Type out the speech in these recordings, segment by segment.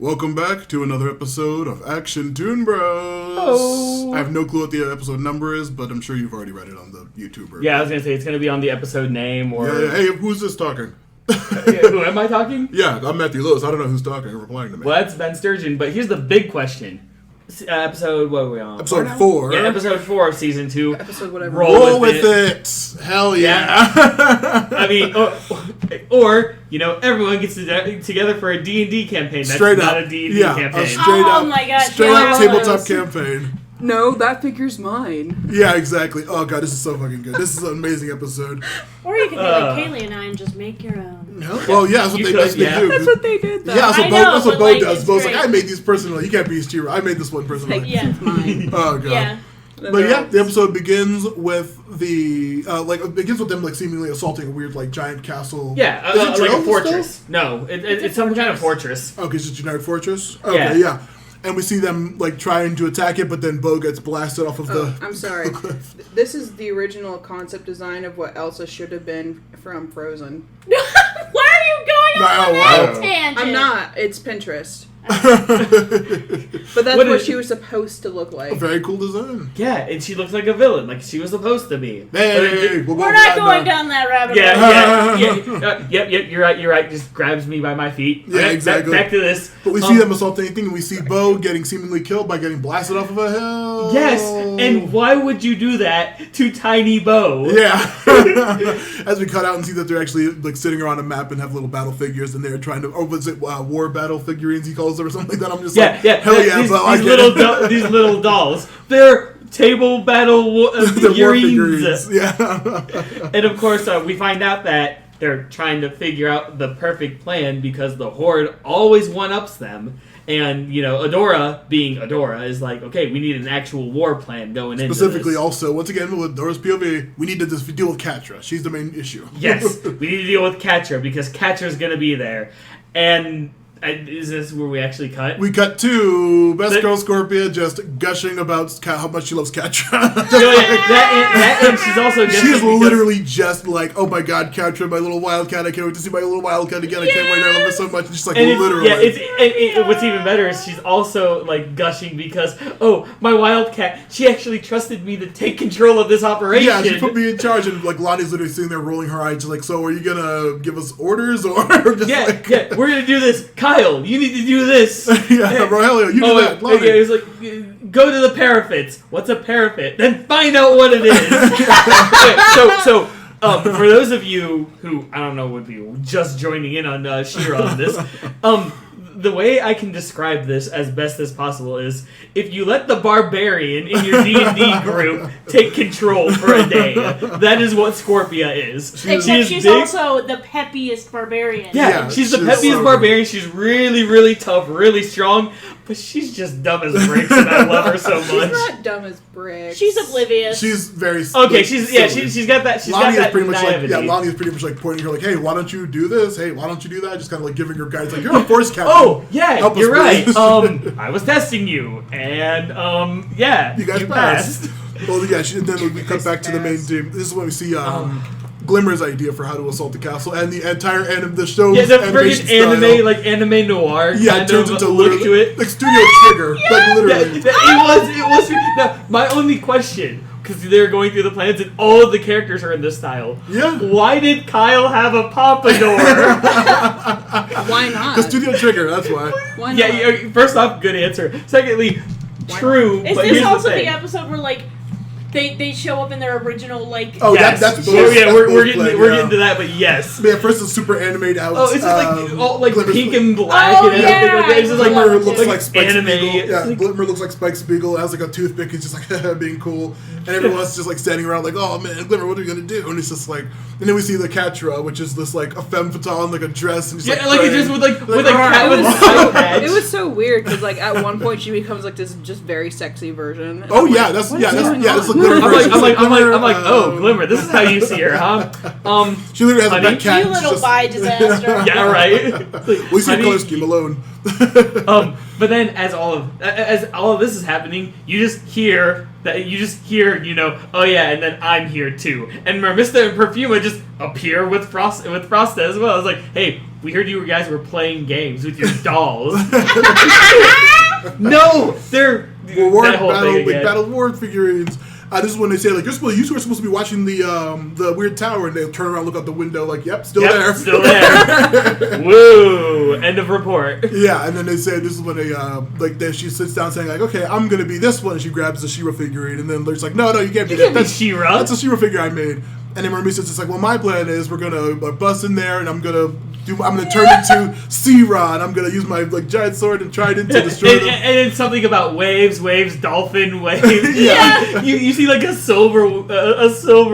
Welcome back to another episode of Action Toon Bros. Oh. I have no clue what the episode number is, but I'm sure you've already read it on the YouTuber. Yeah, I was going to say, it's going to be on the episode name or... Yeah. Hey, who's this talking? Who, am I talking? Yeah, I'm Matthew Lewis. I don't know who's talking or replying to me. Well, that's Ben Sturgeon, but here's the big question. Episode, what are we on? Episode 4. Yeah, episode 4 of season 2. Episode whatever. Roll with it. Hell yeah. I mean, or, you know, everyone gets together for a D&D campaign. That's Straight not up. a D&D Yeah, campaign. a straight up, my gosh, straight up yeah. tabletop campaign. No, that figure's mine. Yeah, exactly. Oh god, this is so fucking good. This is an amazing episode. Or you could be like Kaylee and I and just make your own. Well, yeah, that's what they basically do. That's what they did, though. Yeah, that's what I Bo, know, that's what but, Bo like, does. it's Bo's like, great. I made these personally. You can't be Shira. I made this one personally. Yeah. It's mine. Oh god. Yeah. But yeah, the episode begins with it begins with them like seemingly assaulting a weird like giant castle. Yeah, Is it like a drones fortress. still? No, it's some kind of fortress. Okay, it's a generic fortress. Okay, yeah. And we see them like trying to attack it, but then Bo gets blasted off of the. I'm sorry. This is the original concept design of what Elsa should have been from Frozen. Why are you going on that tangent? I'm not. It's Pinterest. But that's what she was supposed to look like. A very cool design. Yeah, and she looks like a villain, like she was supposed to be. Hey, We're not going down that rabbit hole. Yep, you're right. Just grabs me by my feet. Yeah, Okay, exactly. Back to this. But we see them assault anything, and we see Bo getting seemingly killed by getting blasted off of a hill. Yes, and why would you do that to Tiny Bo? Yeah. As we cut out and see that they're actually like sitting around a map and have little battle figures, and they're trying to, or was it war battle figurines he calls them or something like that? I'm just like, hell yeah, Bo, I get it. These little dolls. They're table battle figurines. Yeah. And of course, we find out that they're trying to figure out the perfect plan because the Horde always one-ups them. And, you know, Adora, being Adora, is like, okay, we need an actual war plan going into this. Specifically, also, once again, with Adora's POV, we need to just deal with Katra. She's the main issue. Yes, we need to deal with Katra because Katra's going to be there. And is this where we actually cut? We cut to Best Girl Scorpia just gushing about how much she loves Katra. And she's also She is literally just like, oh my god, Katra, my little wildcat, I can't wait to see my little wildcat again, I can't wait, I love her so much, and she's like, literally. What's even better is she's also like gushing because, oh, my wildcat, she actually trusted me to take control of this operation. Yeah, she put me in charge, and like Lonnie's literally sitting there rolling her eyes, just like, so are you gonna give us orders, or just we're gonna do this. Kyle, you need to do this. Yeah, Rogelio, you do that. Lonnie. Okay, he's like, go to the parapets. What's a parapet? Then find out what it is. For those of you who, I don't know, would be just joining in on She-Ra on this, the way I can describe this as best as possible is if you let the barbarian in your D&D group take control for a day, that is what Scorpia is. Except she's also the peppiest barbarian. Yeah, she's the peppiest barbarian. She's really, really tough, really strong, but she's just dumb as bricks, and I love her so much. She's not dumb as bricks. She's oblivious. She's very okay. She's got that. She's Lonnie got that is pretty much naivety. like, Lonnie is pretty much like pointing her like, hey, why don't you do this? Hey, why don't you do that? Just kind of like giving her guidance, like, you're a force captain. Oh yeah, help you're us, right. I was testing you, and yeah, you guys passed. Well, yeah. Then we cut back to the main team. This is when we see Glimmer's idea for how to assault the castle and the entire the show's the animation friggin' style. like anime noir. Yeah, kind it turns of into look to it. like Studio Trigger, like literally. It was. Now, my only question, because they're going through the planets and all of the characters are in this style. Yeah. Why did Kyle have a pompadour? Why not? The Studio Trigger, that's why. Why not? Yeah. First off, good answer. Secondly, true. Is but this here's also the the thing. episode where like they show up in their original like? Oh, yes. that's both. We're getting to that, but yes. Yeah, first it's super animated out. Oh, it's just all like Glimmer's pink and black Oh, and everything. yeah, Like, it's just like Glimmer looks like like Spike anime. Spiegel. Yeah, It's like- Glimmer looks like Spike Spiegel. Has like a toothpick. He's just like being cool, and everyone else is just like standing around like, oh man, Glimmer, what are you gonna do? And it's just like, and then we see the Katra, which is this like a femme fatale in like a dress, and just Yeah, like it just with a "Arr!" cat with a side patch. It was so weird because like at one point she becomes like this just very sexy version. And Oh I'm yeah, like, that's what yeah, is that's going yeah, that's the on? Glimmer version. It's like Glimmer, I'm like, oh, Glimmer, this is how you see her, huh? She literally has a honey, pet cat. You and she's little just- bi disaster. Yeah, right. We see a Honey, color scheme alone. But then as all of this is happening, you just hear, you know, oh yeah, and then I'm here too. And Mermista and Perfuma just appear with Frosta as well. It's like, hey, we heard you guys were playing games with your dolls. No, they're Reward that whole battle, thing like again. battle reward figurines. This is when they say like you were supposed to be watching the weird tower, and they turn around, look out the window, like still there, still there. Woo! End of report. Yeah, and then they say this is when they she sits down saying like, okay, I'm gonna be this one, and she grabs the She-Ra figurine, and then they're just like, no, you can't be that. That's She-Ra. That's a She-Ra figure I made. And then Mermaid says it's like, well, my plan is we're gonna bust in there, and I'm gonna turn into She-Ra, and I'm gonna use my giant sword and trident to destroy them. And it's something about waves, dolphin, waves. Yeah. You see like a silver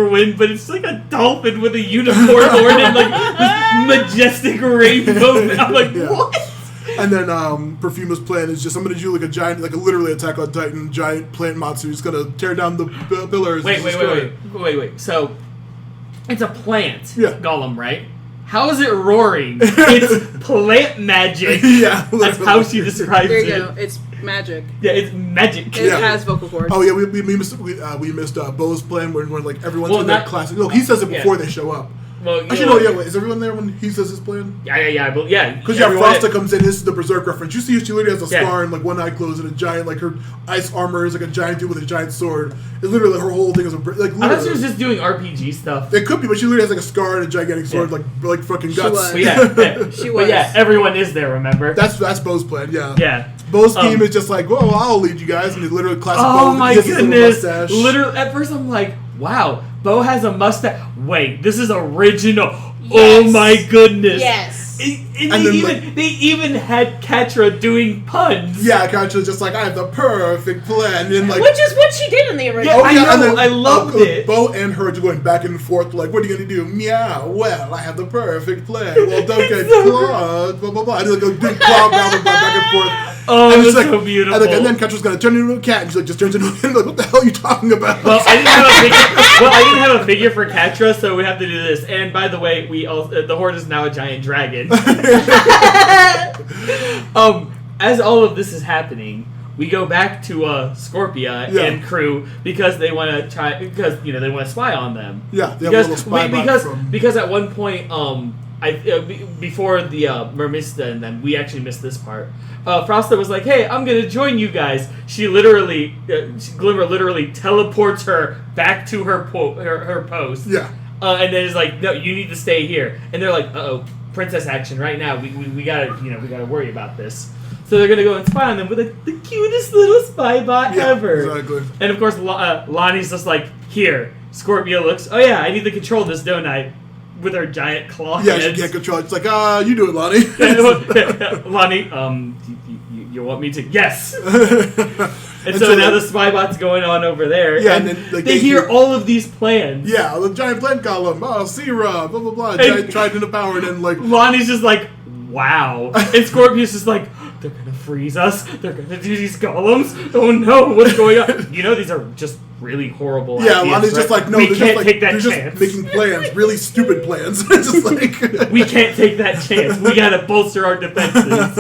wind, but it's like a dolphin with a unicorn horn and this majestic rainbow. I'm like, what? And then Perfuma's plan is just I'm gonna do like a giant, like a literally Attack on Titan giant plant monster. He's gonna tear down the pillars. Wait. So it's a plant golem, right? How is it roaring? It's plant magic. Yeah, that's how she describes there it. you go. It's magic. Yeah, it's magic. It has vocal cords. Oh yeah, we missed Bo's plan when like everyone's in their class. No, he says it before they show up. Well, actually, no. Yeah, wait. Is everyone there when he says his plan? Yeah. Because Frosta comes in. This is the Berserk reference. You see, she literally has a scar and like one eye closed and a giant like her ice armor is like a giant dude with a giant sword. It's literally her whole thing is like. I thought she was just doing RPG stuff. It could be, but she literally has like a scar and a gigantic sword, like fucking guts. She was. But yeah, everyone is there. Remember? That's Bo's plan. Yeah. Yeah. Bo's scheme is just like, well, I'll lead you guys, and he literally classic. Oh Bo, my goodness! Literally, at first I'm like, wow, Bo has a mustache. Wait, this is original. Yes. Oh my goodness! Yes. They even had Katra doing puns. Yeah, Katra's just like, I have the perfect plan, and like, which is what she did in the original. Yeah, and then, I loved it. Bo and her just going back and forth, like, what are you gonna do? Meow. Well, I have the perfect plan. Well, don't get clawed. Blah blah blah. And like a big claw battle back and forth. Oh, and it's like, so beautiful. And like, then Katra's gonna turn into a cat, and she like just turns into a like, what the hell are you talking about? Well, I didn't have a figure for Katra, so we have to do this. And by the way, the Horde is now a giant dragon. As all of this is happening, we go back to Scorpia and crew because they want to they want to spy on them. Yeah, they have a little spy because at one point before the Mermista and then we actually missed this part. Frosta was like, "Hey, I'm gonna join you guys." She Glimmer literally teleports her back to her post. Yeah. And then is like, "No, you need to stay here." And they're like, "Uh-oh, princess action right now. We gotta worry about this." So they're gonna go and spy on them with the cutest little spy bot ever. Exactly. And of course, Lonnie's just like, "Here." Scorpio looks, "Oh yeah, I need to control this, don't I?" With her giant claw Yeah, heads. she can't control it. It's like, you do it, Lonnie. Lonnie, you want me to? Yes. and so now the spy bot's going on over there. Yeah, and then they hear all of these plans. Yeah, the giant plant column. Oh, She-Ra, blah blah blah. Giant trident of power, and then like Lonnie's just like, wow. And Scorpius is like, they're gonna freeze us. They're gonna do these golems. Oh no, what's going on? These are just really horrible ideas. Lonnie's just like, no, we can't take that they're chance. Just making plans, really stupid plans. It's just like we can't take that chance. We gotta bolster our defenses.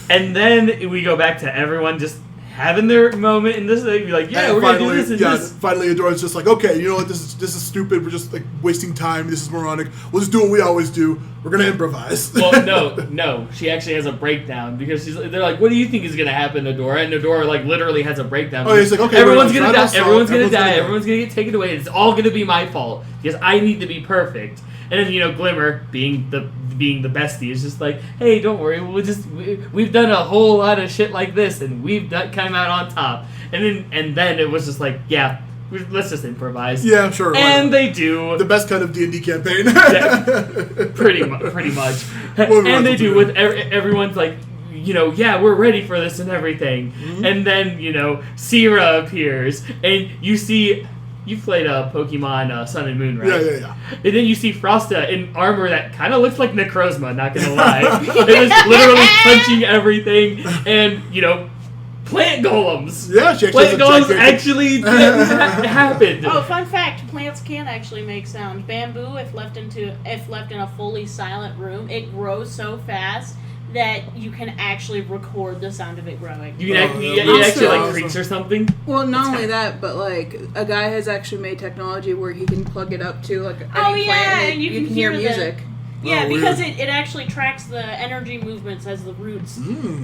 And then we go back to everyone just having their moment in this. They'd be like, yeah, we're gonna do this and this. Finally, Adora's just like, okay, you know what? This is stupid. We're just like wasting time. This is moronic. We'll just do what we always do. We're gonna improvise. Well, no. She actually has a breakdown because they're like, what do you think is gonna happen, Adora? And Adora like literally has a breakdown. Oh, he's like, okay, everyone's gonna die. Everyone's gonna die. Everyone's gonna get taken away. It's all gonna be my fault because I need to be perfect. And then Glimmer, being the bestie, is just like, hey, don't worry, we've done a whole lot of shit like this, and we've come out on top. And then it was just like, yeah, let's just improvise. Yeah, sure. And they do the best kind of D&D campaign. pretty much. And they do with everyone's like, yeah, we're ready for this and everything. Mm-hmm. And then She-Ra appears, and you see. You played Pokemon Sun and Moon, right? Yeah. And then you see Frosta in armor that kind of looks like Necrozma, not gonna lie. It was literally punching everything, and plant golems. Yeah, she plant golems actually happened. Oh, fun fact: plants can actually make sound. Bamboo, if left in a fully silent room, it grows so fast that you can actually record the sound of it growing. You can actually like creaks or something. Well, not only that, but like a guy has actually made technology where he can plug it up to like any plant and you can hear music. Yeah, Oh, because weird. it actually tracks the energy movements as the roots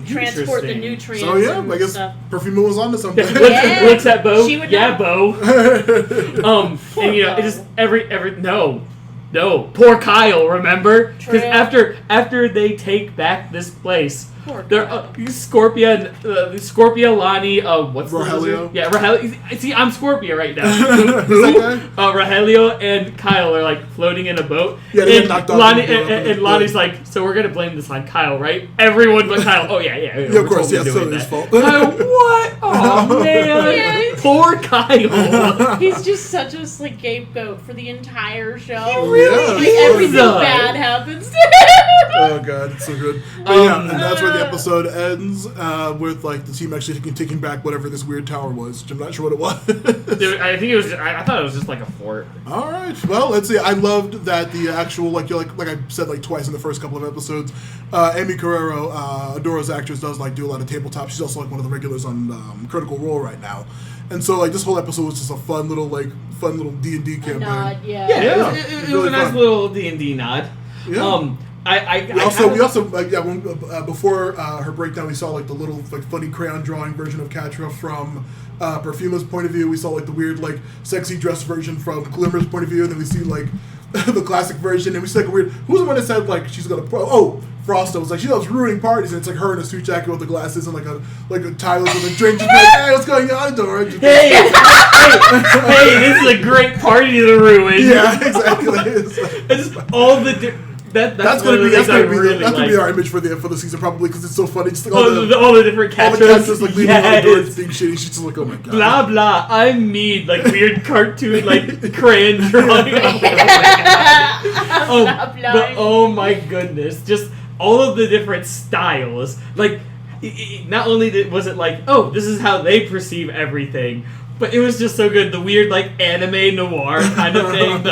transport the Interesting. nutrients So yeah, and I guess stuff. Perfuma was onto something. Yeah. What's that, Bo? She would Yeah, know. Bo. And you know, it just no, poor Kyle. Remember? Because True. after they take back this place, Poor they're Kyle. Scorpia, Lonnie, what's Rogelio? the yeah, Rogelio. See, I'm Scorpia right now. Who's that guy? Rogelio and Kyle are like floating in a boat. Yeah, they and get knocked off Lonnie, and blown up in the and Lonnie's boat. like, so we're gonna blame this on Kyle, right? Everyone but Kyle. Oh yeah. Yeah, we're of course, totally yeah, doing so his that. fault. Kyle, what? Oh man, Yeah. poor Kyle. He's just such a scapegoat for the entire show. He really Like, is. everything bad happens to him. Oh god, it's so good. But yeah, and that's where the episode ends with like the team actually taking back whatever this weird tower was, which I'm not sure what it was. Dude, I think it was. I thought it was just like a fort. All right. Well, let's see. I loved that the actual like I said like twice in the first couple of episodes. Amy Carrero, Adora's actress, does like do a lot of tabletop. She's also like one of the regulars on Critical Role right now. And so like this whole episode was just a fun little D&D campaign. Nod, yeah. Yeah, it was really a nice fun. little D&D nod. Yeah. We also before her breakdown, we saw like the little like funny crayon drawing version of Catra from Perfuma's point of view. We saw like the weird like sexy dress version from Glimmer's point of view, and then we see like the classic version, and we see like a weird. Who's the one that said like she's gonna Frosta was like she loves ruining parties, and it's like her in a suit jacket with the glasses and like a tie with a drink. Just like, hey, what's going on, Dora? hey, this is a great party to ruin. Yeah, exactly. It's all the. That's gonna really be our image for the season probably because it's so funny. Just like all the different all the Catras. characters like leaving the door and being shitty. She's just like, oh my god. Blah blah. I'm mean, like weird cartoon, like crayon drawing. But oh my goodness, just all of the different styles. Like, not only was it like, oh, this is how they perceive everything, but it was just so good. The weird like anime noir kind of thing.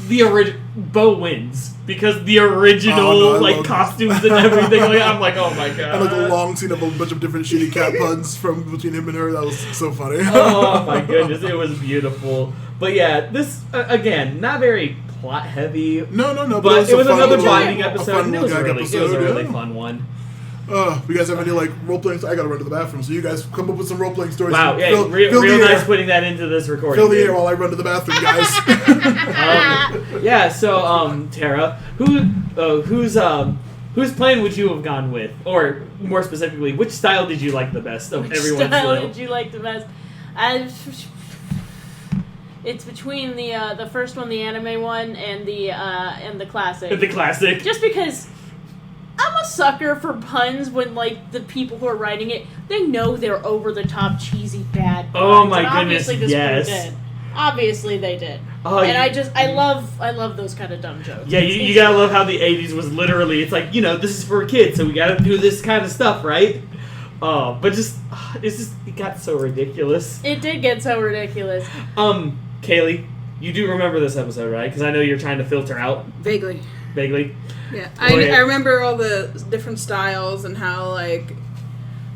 The original Bo wins because the original like costumes and everything. Like, I'm like, oh my god. And like the long scene of a bunch of different shitty cat puns from between him and her. That was so funny. Oh my goodness, it was beautiful. But yeah, this again, not very plot heavy. No. But it was another little- bonding a episode. fun And it little was gag it was a really yeah. fun one. You guys have any like role playing? I gotta run to the bathroom, so you guys come up with some role playing stories. Wow, yeah, Fill real the nice air. putting that into this recording. Fill the dude. air while I run to the bathroom, guys. Yeah, so Tara, whose plan would you have gone with, or more specifically, which style did you like the best of everyone's style little? did you like the best? It's between the first one, the anime one, and the classic. The classic. Just because I'm a sucker for puns when like the people who are writing it, they know they're over the top cheesy bad puns. Oh my and goodness, obviously this yes. crew did. Obviously they did. Oh, And I love those kind of dumb jokes. Yeah, you gotta love how the 80s was literally, it's like, this is for kids, so we gotta do this kind of stuff, right? But it got so ridiculous. It did get so ridiculous. Kaylee, you do remember this episode, right? Because I know you're trying to filter out Vaguely. vaguely. Yeah, Oh, yeah. I remember all the different styles and how like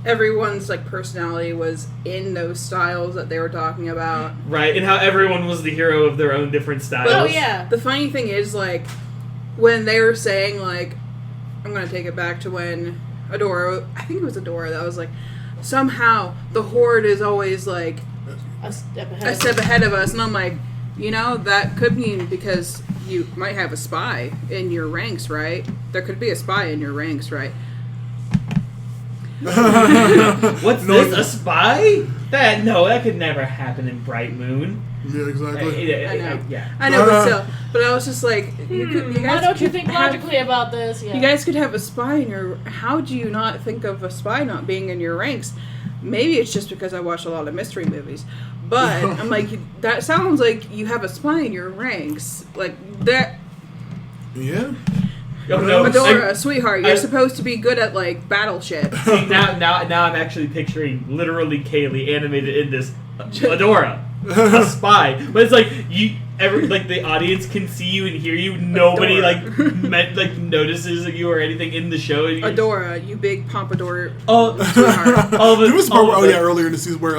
everyone's like personality was in those styles that they were talking about. Right, and how everyone was the hero of their own different styles. Oh yeah. The funny thing is like when they were saying like I'm gonna take it back to when Adora, I think it was Adora that was like somehow the Horde is always like A step a step ahead of us, and I'm like, that could mean because you might have a spy in your ranks, right? There could be a spy in your ranks, right? What's this? A spy? That could never happen in Bright Moon. Yeah, exactly. I know. Yeah. I know, but still. But I was just like, you guys Why don't you could think have- logically about this? Yeah. You guys could have a spy in your. How do you not think of a spy not being in your ranks? Maybe it's just because I watch a lot of mystery movies, but I'm like, that sounds like you have a spy in your ranks, like that. Yeah. Oh, no. Adora, sweetheart, you're I- supposed to be good at like battleship. See, now I'm actually picturing literally Kaylee animated in this Adora, a spy. But it's like the audience can see you and hear you. Nobody notices you or anything in the show. Adora, you big pompadour. Oh, there was a part earlier in the season where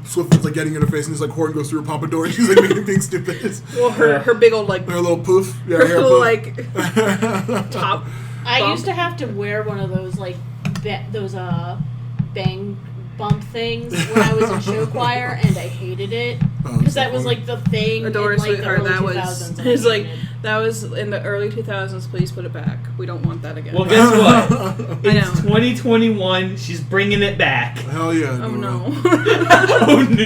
Swift was like getting in her face and his like horn goes through her pompadour and she's like being stupid. Well, her big old like her little poof, her hair little poof. like top. I used to have to wear one of those like bang bump things when I was in show choir, and I hated it because that was like the thing. Adora, in, like, sweetheart, the early 2000s. It's like that was in the early 2000s. Please put it back. We don't want that again. Well, guess what? I know. It's 2021. She's bringing it back. Hell yeah! Oh no! Oh, no.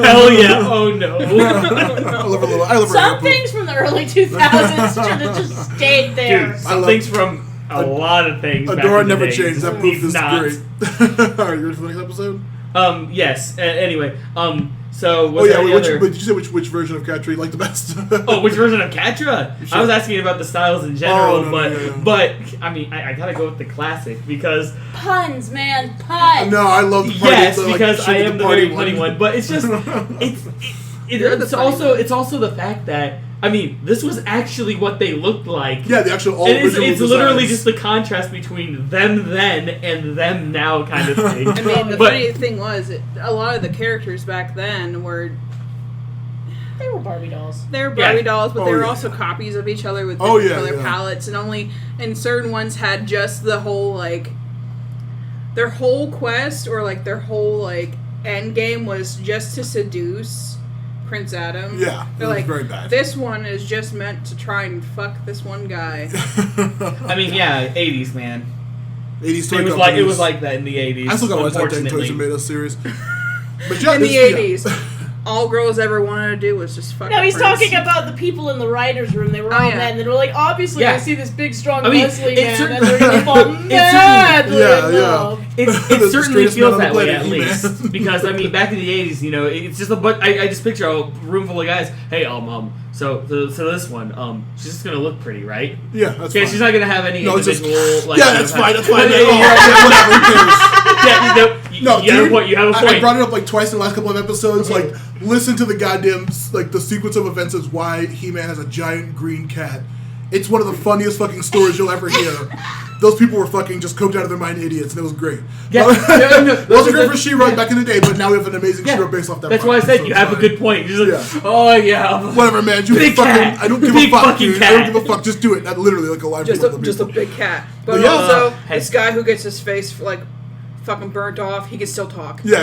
Hell yeah! Oh no! I love her little. I love her hair Some poof. things from the early 2000s should have just stayed there. Dude, some things from a lot of things. Adora never changed. changed. That poof is great. Alright, you ready for the next episode? Yes. Anyway, so Did you say which version of Catra you like the best? Which version of Catra? Sure. I was asking about the styles in general, no. but I mean, I gotta go with the classic because Puns, man, puns. No, I love the party. yes, the, like, because shit I with am the party very funny one. But it's just You're the it's funny also one. it's also the fact that. I mean, this was actually what they looked like. Yeah, the actual And it's original literally designs. just the contrast between them then and them now kind of thing. I mean, the But- funny thing was, a lot of the characters back then were They were Barbie dolls. they were Barbie Yeah. dolls, but Oh, they were yeah. also copies of each other with Oh, different yeah, color yeah. palettes, and certain ones had just the whole like their whole quest or like their whole like end game was just to seduce Prince Adam. Yeah, They're it was like, very bad. this one is just meant to try and fuck this one guy. I mean, yeah, 80s, man. 80s toy It companies. was like that in the 80s. I still gotta watch that Toys unfortunately. and Tomatoes series. But yeah, In the this- 80s, all girls ever wanted to do was just fuck. No, a he's prince. talking about the people in the writers' room. They were Oh, all yeah. men. They were like, obviously, Yeah. I see this big, strong, I mean, Leslie it's man, certain- and they're going to fall It's madly Yeah, in yeah. love. It The certainly straightest feels man on the that way, planet, at He-Man. least. Because, I mean, back in the 80s, you know, it's just I just picture a room full of guys. Hey, so this one, she's just going to look pretty, right? Yeah, that's Okay, fine. she's not going to have any No, it's just- individual, like... yeah, you know, that's fine. That's fine. Yeah, Oh, you're right. yeah, whatever. Who cares? Yeah, No, you have a point. You have a point. I brought it up like twice in the last couple of episodes. Like, listen to the goddamn like the sequence of events is why He-Man has a giant green cat. It's one of the funniest fucking stories you'll ever hear. Those people were fucking just coked out of their mind idiots, and it was great. Yeah, It wasn't great for She-Ra back in the day, but now we have an amazing Yeah. She-Ra based off that. That's why I property, said so you it's have a fine. good point. You're just like, Yeah. oh, yeah. Whatever, man. You Big fucking. cat. I don't give Big a fuck, fucking dude. cat. I don't give a fuck. Just do it. That literally like a line. just from a big cat. But yeah. also, Hey. this guy who gets his face like fucking burnt off, he can still talk. Yeah.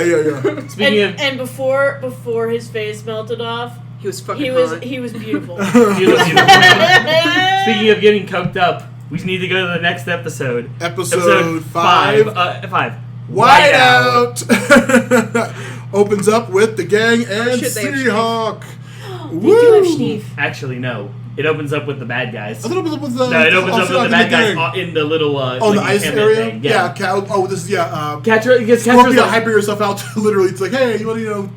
Speaking of... And before his face melted off, He was fucking he was hot. beautiful. Speaking of getting coked up, we need to go to the next episode. Episode 5. 5. Whiteout opens up with the gang and shit, they have Seahawk. They do have Steve. Actually, no. It opens up with the bad guys. I thought it was with the. No, it opens up with the bad guys gang. in the little Oh, the like, ice encampment area. thing. Yeah. This is Catra gets Scorpio Catra's hyping herself out to literally. It's like, hey, you want to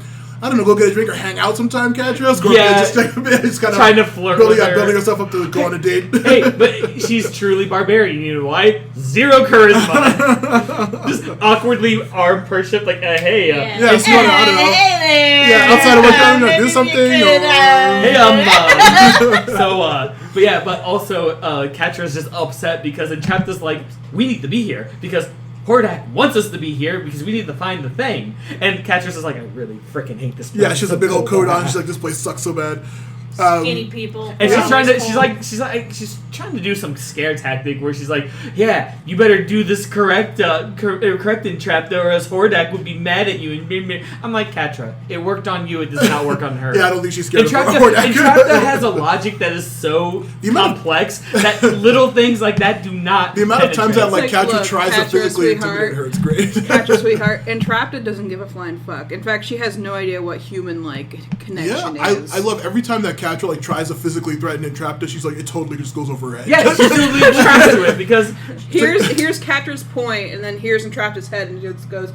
I don't know, go get a drink or hang out sometime, Catra. Scorpio Yeah. just kind of trying to flirt with her. building herself up to go on a date. Hey, but she's truly barbarian. You know why? Zero charisma. Just awkwardly arm perched up like, hey, Yeah, so I don't know. Yeah, outside of work, I don't know, do something. Hey, but yeah, but also, Catra's just upset because Entrapta's like, we need to be here because Hordak wants us to be here because we need to find the thing. And Catra's just like, I really freaking hate this place. Yeah, she has a big old coat on. She's like, this place sucks so bad. Skinny people. And she's trying to, Always she's trying to do some scare tactic where she's like, yeah, you better do this correct Entrapta or else Hordak would be mad at you. And I'm like, Catra, it worked on you, it does not work on her. Yeah, I don't think she's scared of Entrapta Hordak. has a logic that is so The amount of- complex that little things like that do not The amount of times that penetrate. like It's like, Catra look, tries to Catra, physically sweetheart. intimidate her, it's great. Catra, sweetheart. Entrapta doesn't give a flying fuck. In fact, she has no idea what human like Yeah, connection is. I love every time that Catra like tries to physically threaten Entrapta, she's like, it totally just goes over her head. Yeah, she's totally attracted to it because Here's Catra's point, and then here's Entrapta's head, and it just goes.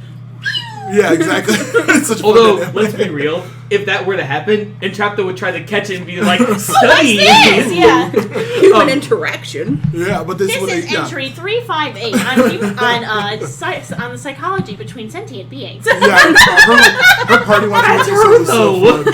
Yeah, exactly. It's such a Although, fun let's dynamic. be real, if that were to happen, Entrapta would try to catch it and be like, study! This, yeah. Human interaction. Yeah, but this, This is what is they, yeah. entry 358 on the psychology between sentient beings. Yeah, her party watching That's episode her, was so though. fun.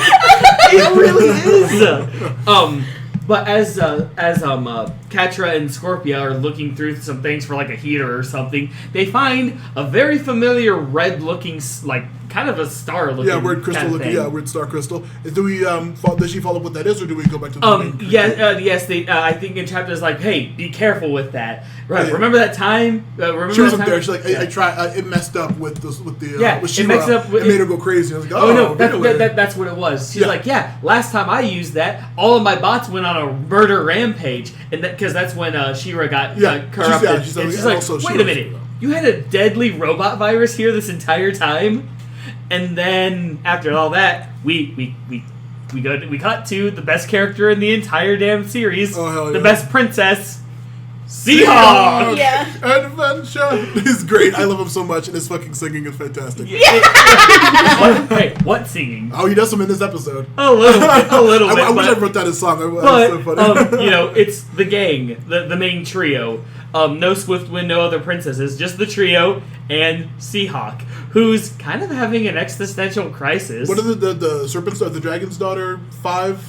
It really is! But as Katra and Scorpia are looking through some things for like a heater or something, they find a very familiar red-looking, like kind of a star-looking. Yeah, weird crystal kind of looking. thing. Yeah, weird star crystal. Do we does she follow up what that is, or do we go back to the main? Yes. They. I think in chapter is like, hey, be careful with that. Right. Yeah. Remember that time? Remember She wasn't that time? there. She's like, Yeah. I tried. It messed up with the Yeah, with it She-Ra. messed up with- It made her go crazy. I was like, Oh, oh no, really? that's what it was. She's Yeah. like, yeah, last time I used that, all of my bots went on a murder rampage, and because that's when She-Ra got corrupted. she's and like, she's like, also wait She-Ra. a minute, you had a deadly robot virus here this entire time, and then after all that, we cut to the best character in the entire damn series, Oh, hell the yeah. best princess, Seahawk. Yeah. Adventure. He's great. I love him so much, and his fucking singing is fantastic. What singing? Oh, he does some in this episode. A little bit. I wish I but- wrote that as song. That was But so funny. it's the gang, the main trio. No Swiftwind, no other princesses, just the trio and Seahawk, who's kind of having an existential crisis. What are the serpent's the dragon's daughter 5?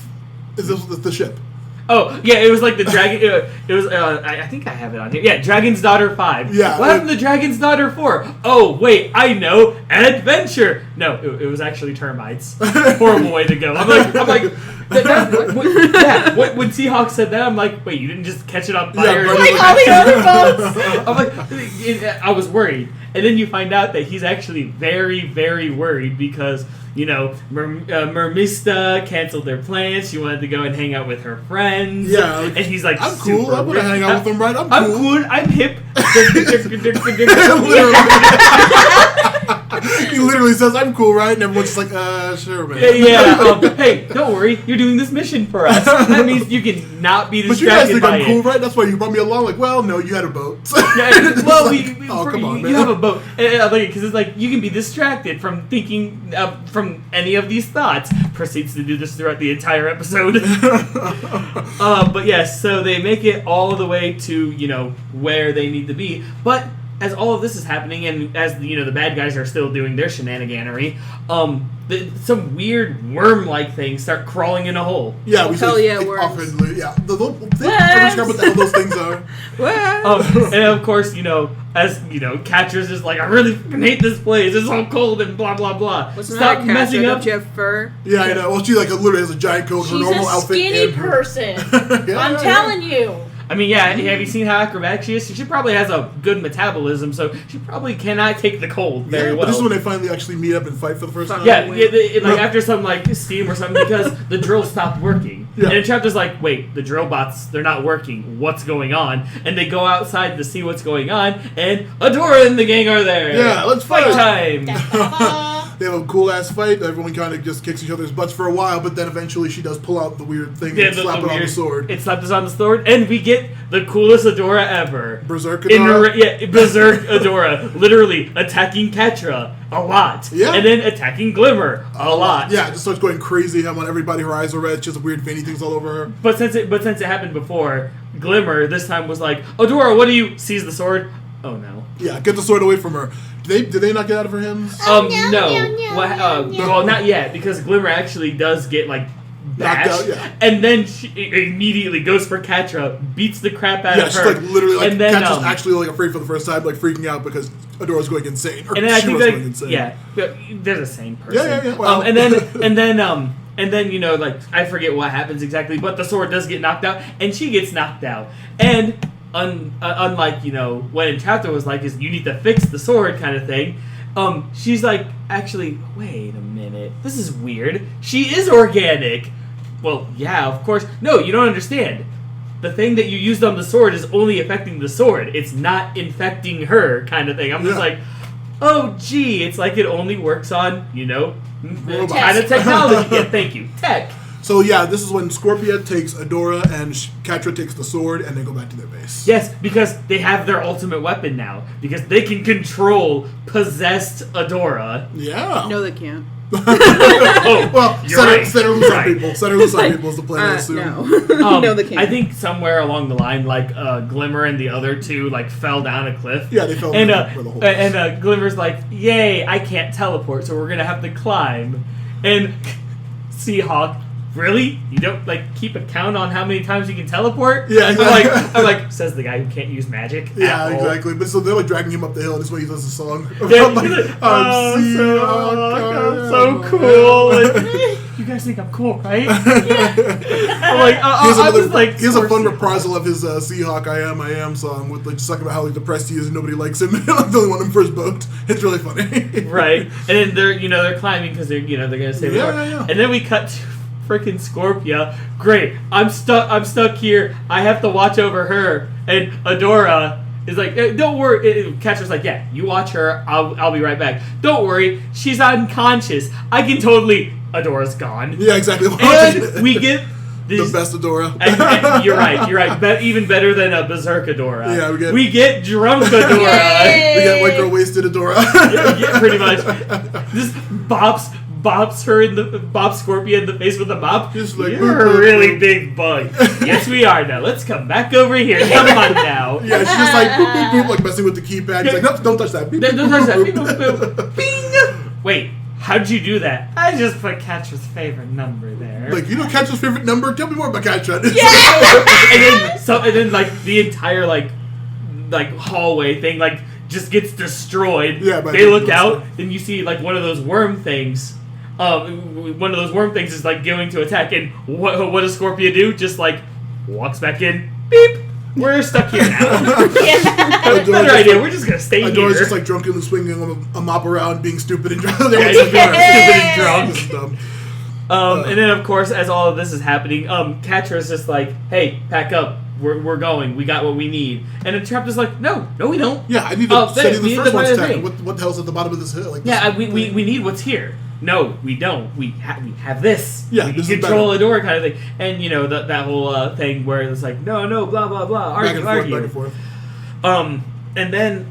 Is this the ship? Oh yeah, it was like the dragon. It was. I think I have it on here. Yeah, Dragon's Daughter 5. Yeah, What happened to Dragon's Daughter 4? Oh wait, I know. Adventure. No, it was actually termites. Horrible way to go. I'm like. When Seahawk said that, I'm like, wait, you didn't just catch it on fire? Yeah, Like all the other boats. I'm like, I was worried, and then you find out that he's actually very, very worried because Mermista canceled their plans. She wanted to go and hang out with her friends. Yeah, and he's like, I'm cool. super I'm gonna rich. hang out with them, right? I'm cool. I'm hip. He literally says, "I'm cool, right?" And everyone's just like, sure, man." Hey, don't worry. You're doing this mission for us. That means you can not be But you guys distracted think by I'm it. cool, right? That's why you brought me along. Like, well, no, you had a boat. Yeah, well, oh, come on, man. you have a boat. Because it's like you can be distracted from thinking from any of these thoughts. Proceeds to do this throughout the entire episode. But yes, so they make it all the way to where they need to be. But as all of this is happening, and as the bad guys are still doing their shenaniganery, some weird worm-like things start crawling in a hole. Yeah, we Hell said yeah, it worms. often. Yeah, the little thing. I describe what the hell those things are. Well, And of course, as Catra's just like, I really fucking hate this place. It's so cold and blah blah blah. what's Stop not messing up. Don't you have fur? Yeah, I know. Well, she literally has a giant coat, her She's normal a outfit, skinny and her- person. Yeah, I'm yeah, telling you. I mean, yeah. Have you seen how acrobatic she is? She probably has a good metabolism, so she probably cannot take the cold very But well. this is when they finally actually meet up and fight for the first time. Yeah, after some steam or something because the drill stopped working. Yeah. And Entrapta's like, wait, the drill bots, they're not working. What's going on? And they go outside to see what's going on, and Adora and the gang are there. Yeah, let's fight. time. They have a cool ass fight. Everyone kind of just kicks each other's butts for a while, but then eventually she does pull out the weird thing and slap it on the sword. It slapped us on the sword, and we get the coolest Adora ever. Berserk Adora. Berserk Adora, literally attacking Catra a lot, Yeah. and then attacking Glimmer a lot. Yeah, it just starts going crazy. How on everybody, her eyes are red. She has weird veiny things all over her. But since it happened before, Glimmer this time was like, Adora, what do you seize the sword? Oh no. Yeah, get the sword away from her. Did they not get out of her hands? No. no, Well, not yet, because Glimmer actually does get bashed, out, yeah. and then she immediately goes for Catra, beats the crap out Yeah, of she's her, literally and then Catra's actually afraid for the first time, freaking out because Adora's going insane. Or and then I She-Ra's think going insane. there's a sane person. Yeah. Well, And then I forget what happens exactly, but the sword does get knocked out, and she gets knocked out, and unlike when Entrapta was like, is you need to fix the sword kind of thing. She's like, actually, wait a minute, this is weird. She is organic. Well, yeah, of course. No, you don't understand. The thing that you used on the sword is only affecting the sword. It's not infecting her, kind of thing. I'm just like, oh, gee, it's like it only works on, Robots. kind of technology. Yeah, thank you, tech. So yeah, this is when Scorpia takes Adora and Catra takes the sword, and they go back to their base. Yes, because they have their ultimate weapon now. Because they can control possessed Adora. Yeah. No, they can't. Oh, Well, you're set her loose on people. Set her loose on people is the plan, I assume. No. No, they can't. I think somewhere along the line, like Glimmer and the other two, like fell down a cliff. Yeah, they fell and down where the hole and Glimmer's like, "Yay! I can't teleport, so we're gonna have to climb." And Seahawk, really? You don't like keep a count on how many times you can teleport? Yeah, exactly. I'm like, says the guy who can't use magic. Yeah, at all. exactly. But so they're like dragging him up the hill, and this way he does the song. Yeah, I'm like, he's like, I'm I'm so cool. Like, you guys think I'm cool, right? I'm like, I'm just like, he has a fun Seahawk. reprisal of his Seahawk I Am song with like just talking about how like depressed he is and nobody likes him. Like the only one him for his boat. It's really funny. Right, and then they're climbing because they're gonna save the Yeah, door. yeah, yeah. And then we cut to freaking Scorpia. Great, I'm stuck here. I have to watch over her. And Adora is like, don't worry. Catra's like, yeah, you watch her. I'll be right back. Don't worry, she's unconscious. I can totally. Adora's gone. Yeah, exactly. And we get the best Adora. and you're right. Even better than a Berserk Adora. Yeah, we get drunk Adora. Yay! We get white girl wasted Adora. Yeah, pretty much. Just bops her in the Scorpia in the face with a mop. Just like, You're boop, a boop, really boop. big bug. Yes, we are now. Let's come back over here. Come on now. Yeah, she's just like boop, boop, boop, like messing with the keypad. He's like, nope, don't touch that. Beep, Don't boop, touch that. boop, Beep, boop. boop, boop. Bing. Wait, how'd you do that? I just put Catra's favorite number there. Like, you know Catra's favorite number? Tell me more about Catra. and then like the entire like hallway thing like just gets destroyed. Yeah, by they the look monster. out and you see like one of those worm things. One of those worm things is like going to attack, and what does Scorpia do? Just like walks back in. Beep. We're stuck here now. Better idea. We're just gonna stay here. Adora's just like drunkenly swinging a mop around, being stupid and drunk. Yeah, stupid and drunk. This is dumb. And then of course, as all of this is happening, Catra's just like, "Hey, pack up. We're going. We got what we need." And Entrapped is like, "No, we don't. Yeah, I need to study we the need first to one's find a attack. thing. What the hell's at the bottom of this hill? Like, Yeah, this we need what's here. No, we don't. We have this. Yeah, we this can is control a door kind of thing. And that whole thing where it's like, no, blah blah blah, back and argue. forth. And then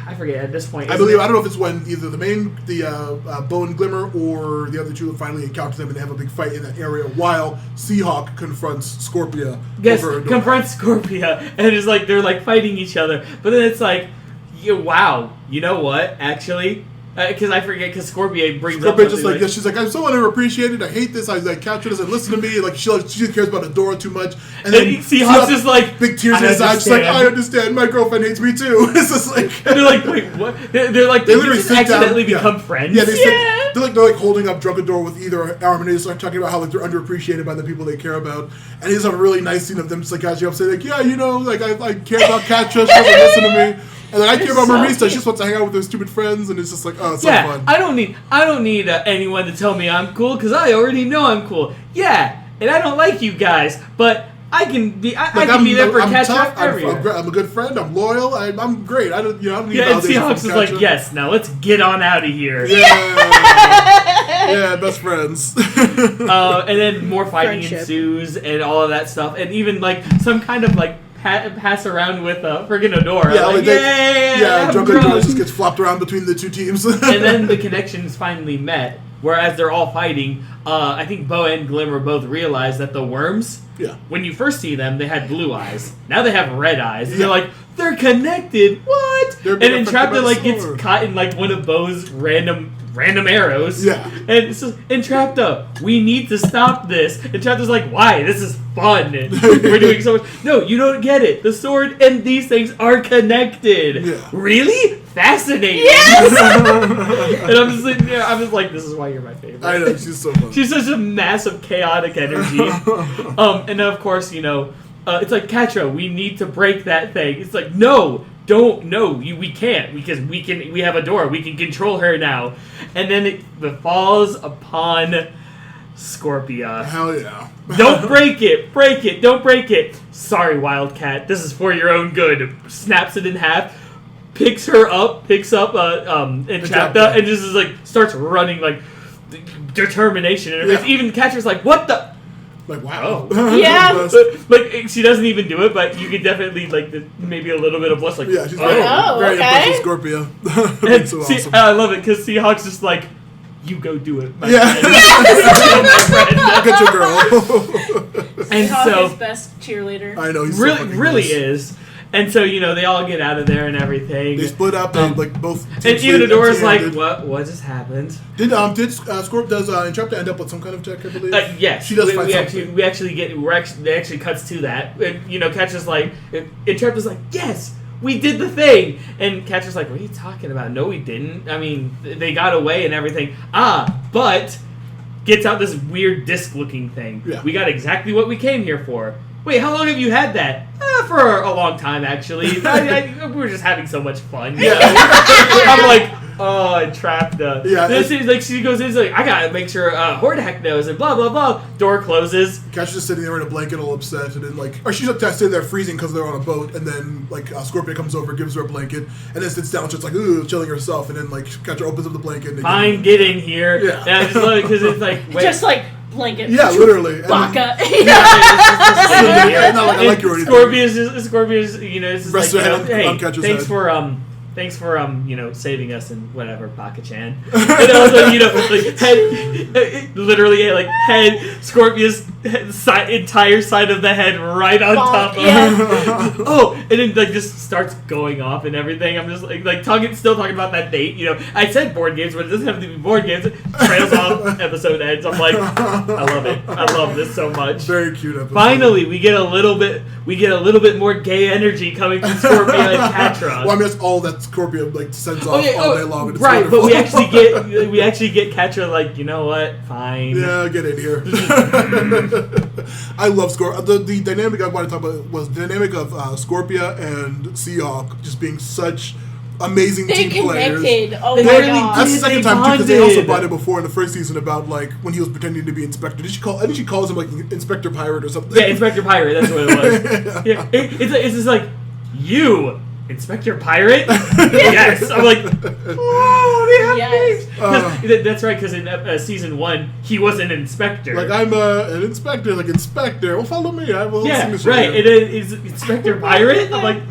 I forget at this point. I don't know if it's when either the Bow and Glimmer or the other two finally encounter them and they have a big fight in that area while Seahawk confronts Scorpia. Yes, over a door. confronts Scorpia, and it's like they're like fighting each other. But then it's like, wow, you know what? Actually, because I forget, because Scorpia brings up Scorpia just something like she's like, I'm so underappreciated. I hate this. I like Catra doesn't listen to me. Like she cares about Adora too much. And then Seahawk's just like, big tears in his eyes. She's like, I understand. My girlfriend hates me too. It's just like and they're like, wait, what? They're like, They they literally just sit down, accidentally yeah. become friends. Yeah, they're like holding up drunk Adora with either arm, and they start talking about how like they're underappreciated by the people they care about. And he's a really nice scene of them just like catching up, saying like, yeah, you know, like I care about Catra. She doesn't listen to me. And then I care about so Marisa. cute. She just wants to hang out with her stupid friends, and it's just like, oh, it's so Yeah, fun. I don't need anyone to tell me I'm cool because I already know I'm cool. Yeah, and I don't like you guys, but I can be I can be there for Catra tough, everywhere. I'm a good friend. I'm loyal. I'm great. I don't need Yeah, and validation Seahawks from is like, Catra. yes, now let's get on out of here. Yeah, best friends. And then more fighting Friendship. ensues and all of that stuff, and even like some kind of like pass around with friggin' Adora. Yeah, like, like yeah, drunk Adora just gets flopped around between the two teams. And then the connections finally met. Whereas they're all fighting, I think Bow and Glimmer both realize that the worms, Yeah. when you first see them, they had blue eyes. Now they have red eyes. And Yeah. they're like, they're connected. What? They're And being Entrapped affected by like the gets sword. caught in like one of Bow's random arrows. Yeah. And it's just, Entrapped, we need to stop this. Entrapped is like, why? This is fun. We're doing so much. No, you don't get it. The sword and these things are connected. Yeah. Really? Fascinating. Yes! And I'm just sitting there, I'm just like, this is why you're my favorite. I know, she's so fun. She's such a massive chaotic energy. And then of course, it's like, Catra, we need to break that thing. It's like, no, we can't, because we have a door, we can control her now. And then it falls upon Scorpia. Hell yeah. Don't break it, don't break it. Sorry, Wildcat, this is for your own good. Snaps it in half. Picks up Entrapta, and just is like starts running like determination in her face. Yeah. Even Catra's like, what the? Like, wow. Oh. Yeah. Like, she doesn't even do it, but you could definitely, like, maybe a little bit of blush, like, Yeah, she's oh. very okay. impressive Scorpio. And So see, awesome. I love it, because Seahawk's just like, you go do it, my Yeah. friend. Look at your girl. And Seahawk so, is best cheerleader. I know, he's so really, fucking really nice. is. And so, they all get out of there and everything. They split up, and like both. And teams even leave Adora's like, empty-handed. what just happened? Did Scorp does Interrupter end up with some kind of tech? I believe. Yes, She does we, find we something. actually they actually cuts to that. And, Catcher's like, Interrupter's like, yes, we did the thing. And Catcher's like, what are you talking about? No, we didn't. I mean, they got away and everything. But gets out this weird disc-looking thing. Yeah. We got exactly what we came here for. Wait, how long have you had that? For a long time, actually. We were just having so much fun. Yeah. I'm like, oh, Entrapta. Yeah, This is like she goes in, she's like, I gotta make sure Hordak knows, and blah blah blah. Door closes. Catcher's just sitting there in a blanket, all upset, and then or she's up there sitting there freezing because they're on a boat, and then Scorpio comes over, gives her a blanket, and then sits down, just like chilling herself, and then Catcher opens up the blanket. And Fine, get in here. Yeah. And I just love it because it's like, wait. Just like blanket. Yeah, literally. And Baka. Yeah, not like I like you or anything. Scorpius, it's just Rests like, her head hey, on Catcher's thanks head. for saving us and whatever, Baka-chan. Literally, like head, Scorpius entire side of the head right on top of Yeah. Oh, and then like just starts going off and everything. I'm just still talking about that date. I said board games, but it doesn't have to be board games. Trails off, episode ends. I'm like, I love it. I love this so much. Very cute episode. Finally, we get a little bit more gay energy coming from Scorpio and Catra. Well, I mean, that's all that Scorpio sends off all day long. And it's right, wonderful. but we actually get Catra like, you know what? Fine. Yeah, get in here. I love Scorpio. The dynamic I want to talk about was the dynamic of Scorpia and Seahawk just being such amazing They team players. connected. Oh They my really god. That's the They second time too, because they bonded. also bonded before in the first season about when he was pretending to be Inspector. I think she calls him Inspector Pirate or something. Yeah, Inspector Pirate, that's what it was. Yeah, it's just like, you, Inspector Pirate? Yes. I'm like, oh, they have Yes. names. 'Cause that's right, because in season 1, he was an inspector. I'm an inspector, Inspector. Well, follow me. I will Yeah, sing the show right. here. It is Inspector Pirate. I'm like,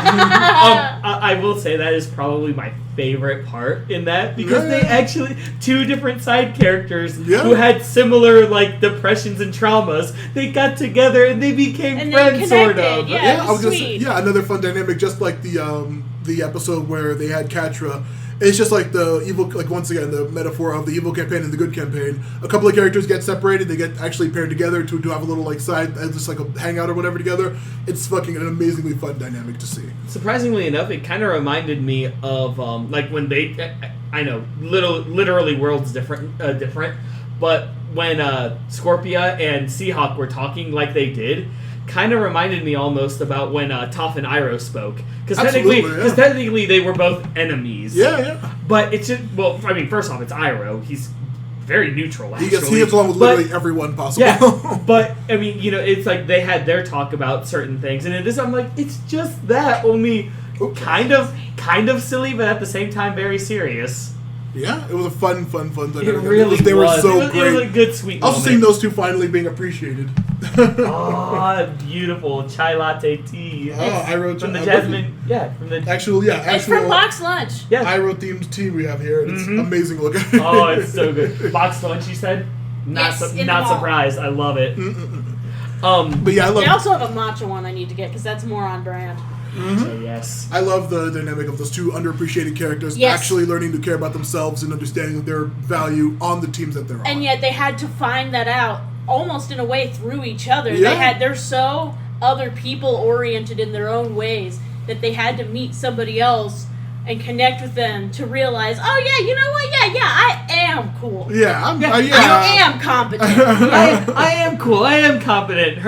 I will say that is probably my favorite part in that because they actually two different side characters who had similar depressions and traumas. They got together and they became And they friends, sort connected, of. yeah. I was gonna Sweet. say, another fun dynamic, just like the episode where they had Catra. It's just like the evil, once again, the metaphor of the evil campaign and the good campaign. A couple of characters get separated, they get actually paired together to have a little side, just a hangout or whatever together. It's fucking an amazingly fun dynamic to see. Surprisingly enough, it kind of reminded me of when they, I know, literally worlds different, but when Scorpia and Seahawk were talking like they did, kind of reminded me almost about when Toph and Iroh spoke, because technically they were both enemies. Yeah. But it's just first off, it's Iroh. He's very neutral. Actually, He gets along with literally everyone possible. Yeah, but it's like they had their talk about certain things, and I'm like, it's just that, only kind of silly, but at the same time very serious. Yeah, it was a fun dynamic. It really They were so It great. was a good, sweet Also moment. seeing those two finally being appreciated. Oh, beautiful chai latte tea. I wrote From the Jasmine. Yeah, from the It's from Box Lunch. Yeah. Iro themed tea we have here. And it's amazing looking. Oh, it's so good. Box lunch, she said. Not Yes, in the not mall. surprised. I love it. But yeah, I love. They also have a matcha one I need to get because that's more on brand. So yes. I love the dynamic of those two underappreciated characters Yes. actually learning to care about themselves and understanding their value on the teams that they're on. And yet they had to find that out almost in a way through each other. Yeah. They're so other people oriented in their own ways that they had to meet somebody else and connect with them to realize, oh yeah, you know what? Yeah, I am cool. Yeah, I am competent. I am cool. I am competent.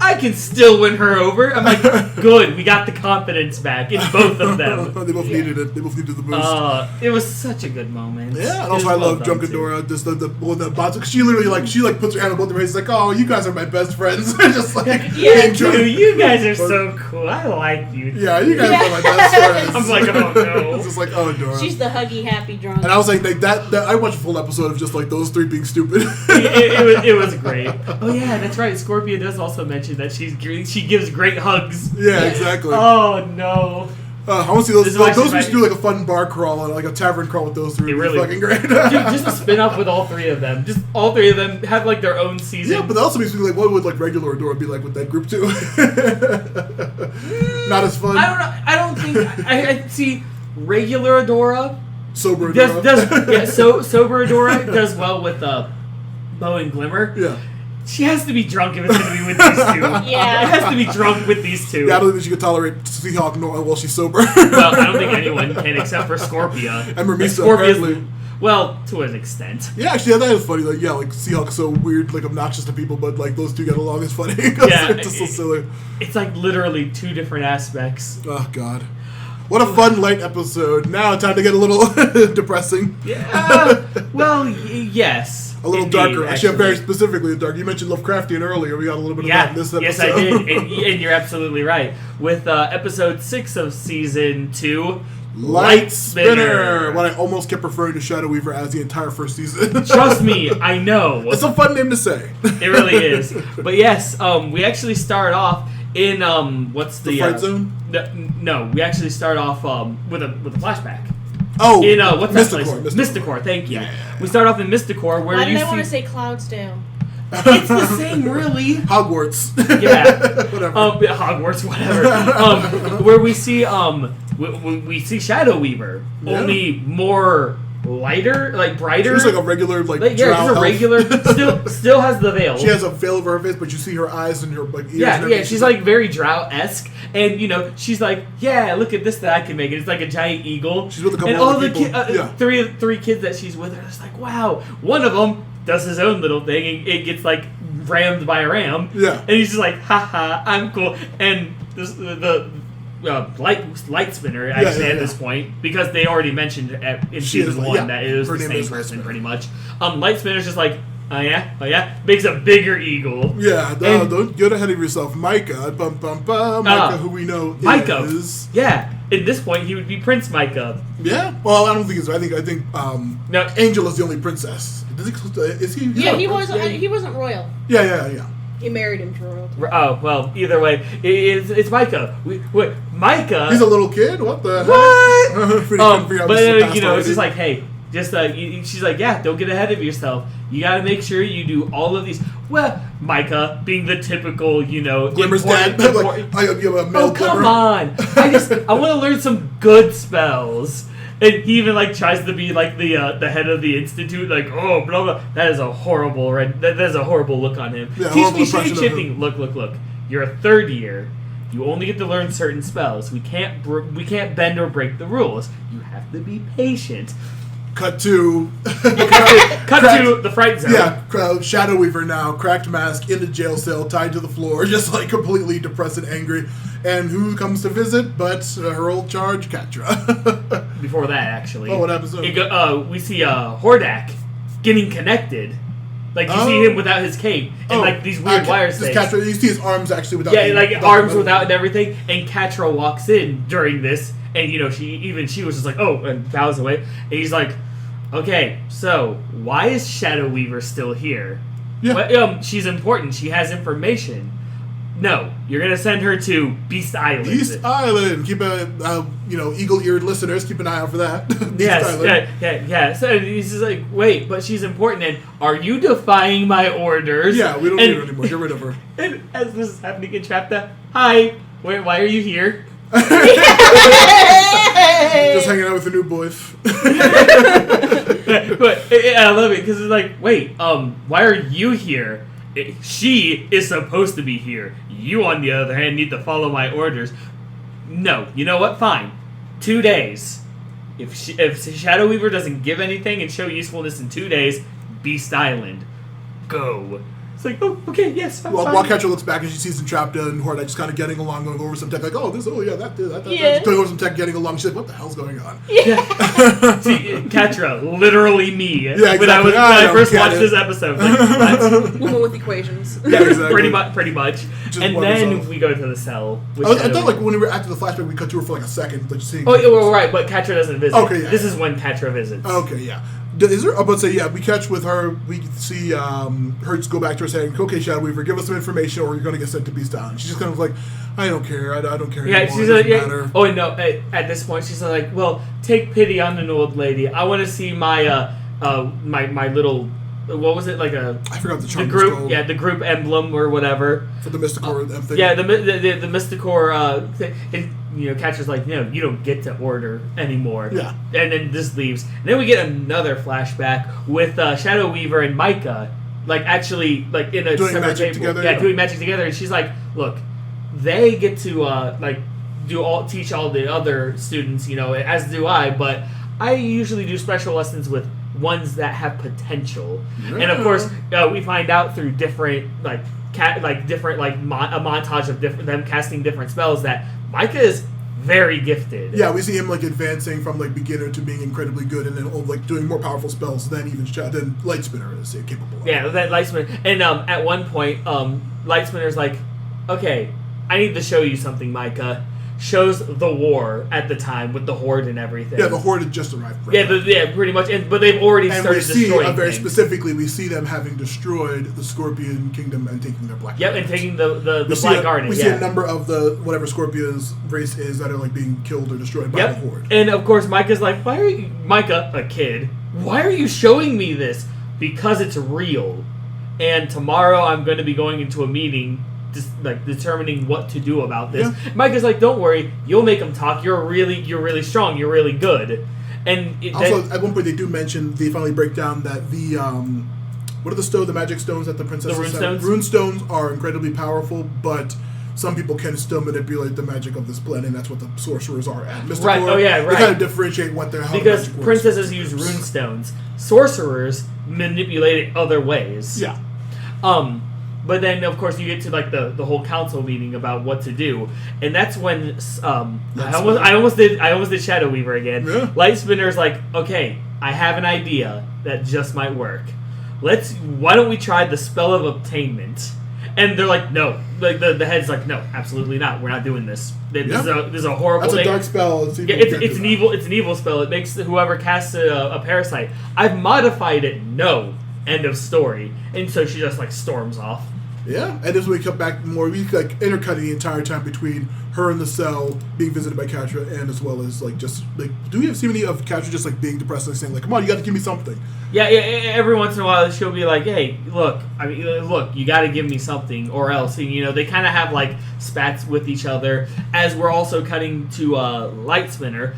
I can still win her over. I'm like, good. We got the confidence back in both of them. They both needed it. They both needed the boost. It was such a good moment. Yeah, and It also was I well love done, Drunken too. Dora, just the bots. She literally she puts her hand on both their faces, like, oh, you guys are my best friends. Just Yeah, being drunk. Dude, you guys are so cool. I like you. Yeah, you guys are my best friends. I'm like, oh no. It's just like, oh, Dora. She's the huggy, happy drunk. And I was like that I watched a full episode of just like those three being stupid. it was great. Oh yeah, that's right. Scorpia does also mention that she gives great hugs. Yeah, exactly. Oh no. I want to see those. Like, those should do like a fun bar crawl, like a tavern crawl with those three. It really fucking great. Dude, just a spin off with all three of them. Just all three of them have like their own season. Yeah, but that also makes me like, what would like regular Adora be like with that group too? Not as fun. I don't know. I don't think I see regular Adora. Sober Adora. Sober Adora does well with Bow and Glimmer. Yeah. She has to be drunk if it's going to be with these two. Yeah. It has to be drunk with these two. Yeah, I don't think she could tolerate Seahawk while she's sober. Well, I don't think anyone can except for Scorpia. And Ramisa, Scorpia's, apparently. well, to an extent. Yeah, actually, that is funny. Like, yeah, like Seahawk's so weird, like obnoxious to people, but like those two get along is funny. Yeah, it's just so silly. It's like literally two different aspects. Oh God, what a fun light episode! Now time to get a little depressing. Yeah. Well, yes. A little indeed, darker. Actually, very specifically dark. You mentioned Lovecraftian earlier. We got a little bit of that in this episode. Yes, I did, and you're absolutely right. With episode 6 of season 2, Light Spinner. What I almost kept referring to Shadow Weaver as the entire first season. Trust me, I know. It's a fun name to say. It really is. But yes, we actually start off in what's the Fright Zone? No, we actually start off with a flashback. Oh, in what's that place? Mysticor. Thank you. Yeah. We start off in Mysticor, where Why you did see. I want to say Cloudsdale? It's the same, really. Hogwarts. Yeah. Whatever. Hogwarts, whatever. Where we see we see Shadow Weaver, only more lighter, like brighter. She's like a regular yeah, drow she's a elf. regular. Still has the veil. She has a veil over her face, but you see her eyes and her like ears. Yeah, and yeah. She's like very drow-esque, and she's like, yeah, look at this that I can make. And it's like a giant eagle. She's with a couple and all other the people. three kids that she's with are just like, wow. One of them does his own little thing, and it gets like rammed by a ram. Yeah. And he's just like, haha, I'm cool. And the light spinner actually at this point, because they already mentioned in season 1 that it was the same person pretty much. Light spinner's just like, oh yeah, makes a bigger eagle. Yeah, don't get ahead of yourself, Micah. Micah, who we know Micah. is. Yeah, at this point he would be Prince Micah. Yeah, well, I don't think it's. I think no, Angel is the only princess. Is he? Yeah, he wasn't royal. Yeah. He married him to royalty. Oh, well, either way, it's Micah. Wait, Micah? He's a little kid? What the What? heck? But, it's just like, hey, she's like, yeah, don't get ahead of yourself. You gotta make sure you do all of these. Well, Micah, being the typical, Glimmer's dad. You have a male come Glimmer. on. I want to learn some good spells. And he even tries to be like the head of the institute, like, oh, blah blah. That is a horrible that is a horrible look on him. Yeah, Teach me horrible shape-shifting. Look. You're a third year. You only get to learn certain spells. We can't bend or break the rules. You have to be patient. Cut to the fright zone. Yeah, Shadow Weaver now, cracked mask, in the jail cell, tied to the floor, just like completely depressed and angry. And who comes to visit but her old charge, Catra. Before that, actually. Oh, what happens? We see Hordak getting connected. Like, you see him without his cape, and these weird wire snakes. Catra, you see his arms actually without. Yeah, arms without and everything. And Catra walks in during this, and she was just like, oh, and bows away. And he's like, okay, so why is Shadow Weaver still here? Yeah. But, she's important. She has information. No, you're gonna send her to Beast Island. Beast Island. Keep eagle-eared listeners. Keep an eye out for that. Yeah. So he's just like, wait, but she's important. And are you defying my orders? Yeah, we don't need her anymore. Get rid of her. And as this is happening in Chapter, hi, why are you here? Just hanging out with the new boys. But I love it because it's like, wait, why are you here? She is supposed to be here. You, on the other hand, need to follow my orders. No, you know what? Fine. 2 days. If Shadow Weaver doesn't give anything and show usefulness in 2 days, Beast Island. Go. It's like, oh, okay, yes, I'm fine. While Catra looks back and she sees Entrapta and Hordak just kind of getting along, going over some tech, like, that, Yeah. going over some tech, getting along. She's like, what the hell's going on? Yeah. See, Catra, literally me. Yeah, exactly. When I first watched this episode. Like, Woman with equations. Yeah, exactly. Pretty much. Just And then we go to the cell. I thought when we were after the flashback, we cut to her for like a second, like seeing. Oh, right, but Catra doesn't visit. Okay, yeah. This is when Catra visits. Okay, yeah. Is there? I'm about to say, yeah. We catch with her. We see her just go back to her saying, "Okay, Shadow Weaver, give us some information, or you're going to get sent to Beast Island." She's just kind of like, "I don't care. I don't care Yeah, anymore. she's It like, doesn't matter." oh no. At this point, she's like, "Well, take pity on an old lady. I want to see my my little." What was it like I forgot the charm group? skull Yeah, the group emblem or whatever for the Mysticore thing. Yeah, the Mysticore thing. And, Catcher's like, no, you don't get to order anymore. Yeah, and then this leaves. And then we get another flashback with Shadow Weaver and Micah, like actually like in a doing separate magic table. together. Yeah, doing magic together. And she's like, look, they get to teach all the other students, as do I, but I usually do special lessons with ones that have potential. Yeah. And of course, we find out through different a montage of them casting different spells that Micah is very gifted. Yeah, we see him like advancing from like beginner to being incredibly good, and then like doing more powerful spells than even than Lightspinner is capable of. Yeah, that Lightspinner. And at one point, Lightspinner's like, okay, I need to show you something, Micah. Shows the war at the time with the Horde and everything. Yeah, the Horde had just arrived. Right yeah, pretty much. But they've already and started we see, destroying very things. specifically, we see them having destroyed the Scorpion Kingdom and taking their Black Yep, Gardens. and taking the Black Garden. We see a number of the whatever Scorpion's race is that are like being killed or destroyed by the Horde. And of course, Micah's like, why are you, Micah, a kid? Why are you showing me this? Because it's real. And tomorrow I'm going to be going into a meeting. Just like determining what to do about this. Yeah. Micah's like, "Don't worry, you'll make them talk. You're really strong. You're really good." And also, at one point, they do mention they finally break down that the what are the magic stones that the princess the has? rune stones are incredibly powerful, but some people can still manipulate the magic of this planet, and that's what the sorcerers are at. Mysticore, right? Oh yeah, right. They kind of differentiate how because magic works. princesses use rune stones, sorcerers manipulate it other ways. Yeah. But then, of course, you get to like the whole council meeting about what to do, and that's when I almost did Shadow Weaver again. Yeah. Lightspinner's like, okay, I have an idea that just might work. Why don't we try the spell of obtainment? And they're like, no. Like the head's like, no, absolutely not. We're not doing this. This is a horrible. That's thing. a dark spell. It's an evil spell. It makes whoever casts a parasite. I've modified it. No. End of story. And so she just like storms off. Yeah, and as we come back more, we like intercutting the entire time between her in the cell being visited by Catra, and as well as like just like, do we see any of Catra just like being depressed and saying like, "Come on, you got to give me something." Yeah. Every once in a while, she'll be like, "Hey, look, you got to give me something, or else." And, they kind of have like spats with each other. As we're also cutting to Lightspinner,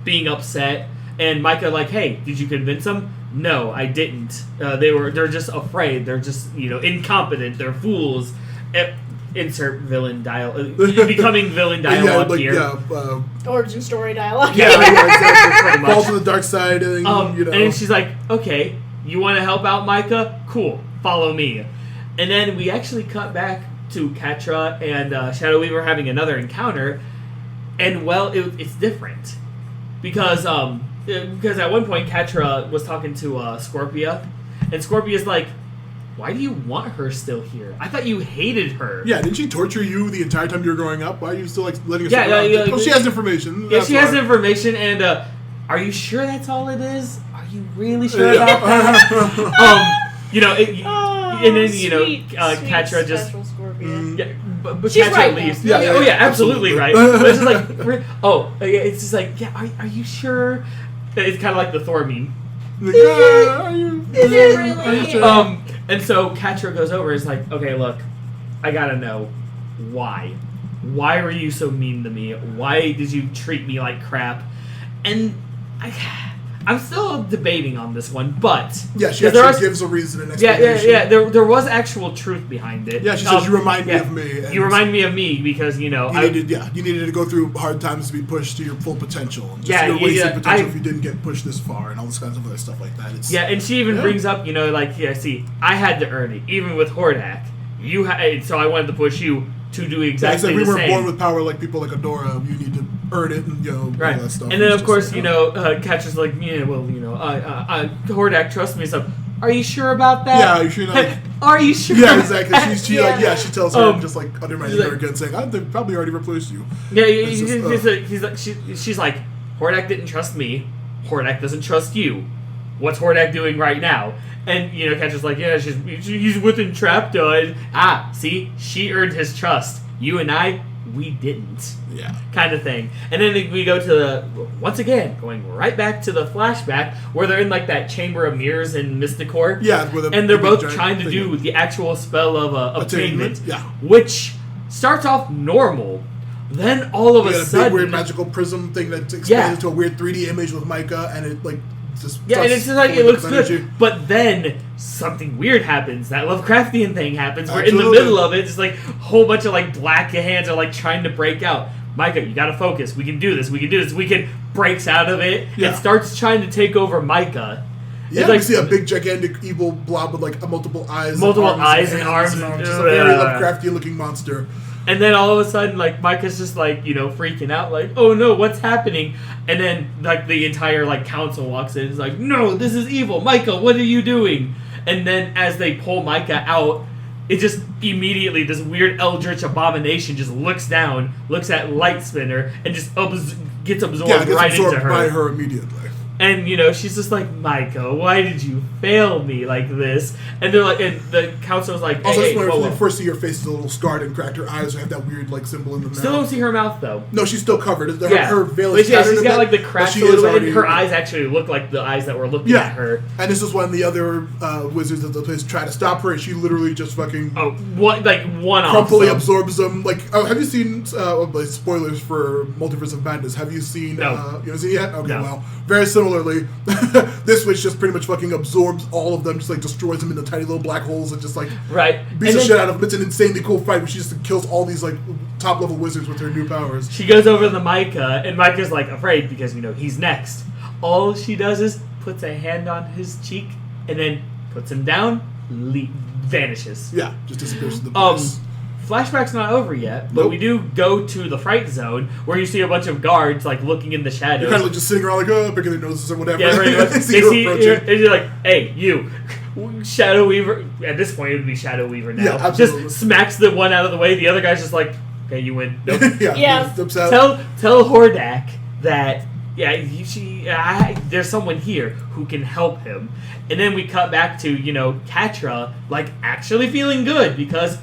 being upset, and Micah like, "Hey, did you convince him?" No, I didn't. They're just afraid. They're just incompetent. They're fools. Insert villain dialogue. Becoming villain dialogue here. Yeah, origin story dialogue. Yeah, exactly. Pretty much. Falls to the dark side, and And then she's like, "Okay, you want to help out Micah? Cool, follow me." And then we actually cut back to Catra and Shadow Weaver having another encounter, and it's different because at one point Catra was talking to Scorpia, and Scorpia's like, "Why do you want her still here? I thought you hated her." Yeah, didn't she torture you the entire time you were growing up? Why are you still like letting her? Yeah, she has information. Yeah, she has information, and are you sure that's all it is? Are you really sure about that? And then Catra just. Yeah, but She's Catra right leaves. Yeah, Oh yeah, absolutely right. But it's just like, it's just like, yeah, are you sure? It's kind of like the Thor meme. Is it really? And so Catra goes over and is like, okay, look, I gotta know why. Why were you so mean to me? Why did you treat me like crap? And I'm still debating on this one, but yeah, she actually gives a reason and explanation. Yeah. There was actual truth behind it. Yeah, she says you remind me of me. You remind me of me because you needed to go through hard times to be pushed to your full potential. You're wasting potential if you didn't get pushed this far, and all this kinds of other stuff like that. And she even brings up, see, I had to earn it, even with Hordak. So I wanted to push you to do exactly the same. We weren't born with power like people like Adora. You need to earn it, and all that stuff. And then of course, Catra's like, Hordak trusts me. So, are you sure about that? Yeah, you sure? Are you sure? Yeah, exactly. She tells her just like undermining her again, saying, "They probably already replaced you." Yeah, she's like, Hordak didn't trust me. Hordak doesn't trust you. what's Hordak doing right now? And, Catra's like, yeah, he's with Entrapta. See, she earned his trust. You and I, we didn't. Yeah. Kind of thing. And then we go to once again, going right back to the flashback, where they're in, like, that chamber of mirrors in Mysticor. Yeah. And they're both trying to do the actual spell of attainment. Yeah. Which starts off normal. Then all of a sudden... a big weird magical prism thing that expands into a weird 3D image with Micah, and it, like... and it's just like, it looks good. But then something weird happens. That Lovecraftian thing happens where in the middle of it, it's like a whole bunch of like black hands are like trying to break out. Micah, you gotta focus. We can do this. Wicked breaks out of it and starts trying to take over Micah. Yeah, it's like, you see a big, gigantic, evil blob with like multiple eyes. Multiple eyes and arms. Just a very Lovecraftian looking monster. And then all of a sudden, like, Micah's just, like, freaking out, like, oh no, what's happening? And then, like, the entire, like, council walks in and is like, no, this is evil. Micah, what are you doing? And then as they pull Micah out, it just immediately, this weird eldritch abomination just looks down, looks at Light Spinner, and just gets absorbed right into her. By her immediately. And, she's just like, Micah, why did you fail me like this? And they're like, and the counselor's like, hey, when you first see her face is a little scarred and cracked, her eyes have that weird, like, symbol in them. Still don't see her mouth, though. No, she's still covered. Her veil is tattered. She's got, like, the cracked silhouette, and her already... eyes actually look like the eyes that were looking at her. And this is when the other wizards of the place try to stop her, and she literally just fucking... one off. Crumpily absorbs them. Like, have you seen, spoilers for Multiverse of Madness, have you seen... No. You haven't seen it yet? Okay, no. Well, very similarly... this witch just pretty much fucking absorbs all of them, just like destroys them into tiny little black holes and just like beats the shit out of them. It's an insanely cool fight where she just kills all these like top level wizards with her new powers. She goes over to Micah, and Micah's like afraid because he's next. All she does is puts a hand on his cheek and then puts him down, vanishes. Yeah, just disappears in the place. Flashback's not over yet, but we do go to the fright zone where you see a bunch of guards like looking in the shadows. They're kind of like just sitting around like, picking their noses or whatever. Yeah, right. They see her approaching. And you're like, hey, you, Shadow Weaver. At this point, it would be Shadow Weaver now. Yeah, absolutely. Just smacks the one out of the way. The other guy's just like, okay, you win. Nope. Yeah. Tell Hordak that there's someone here who can help him. And then we cut back to Catra like actually feeling good because.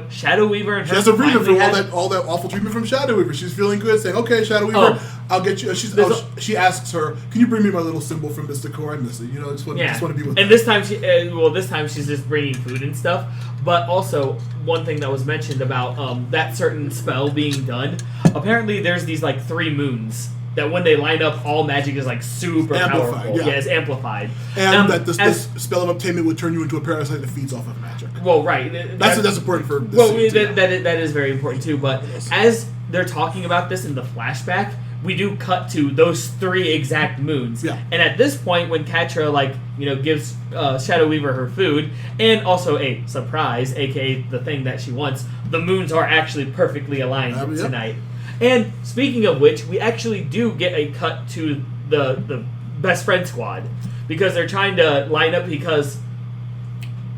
Shadow Weaver and her. She has a reason for all that awful treatment from Shadow Weaver. She's feeling good, saying, "Okay, Shadow Weaver, I'll get you." She asks her, "Can you bring me my little symbol from Mysticor? I miss it. I just want to be with." And this time, this time she's just bringing food and stuff. But also, one thing that was mentioned about that certain spell being done. Apparently, there's these like 3 moons. That when they line up, all magic is like super powerful. Yeah, it's amplified. And that this spell of obtainment would turn you into a parasite that feeds off of magic. Well, right. That's important for this scene, that is very important too. But as they're talking about this in the flashback, we do cut to those 3 exact moons. Yeah. And at this point, when Catra gives Shadow Weaver her food and also a surprise, aka the thing that she wants, the moons are actually perfectly aligned tonight. And speaking of which, we actually do get a cut to the best friend squad because they're trying to line up because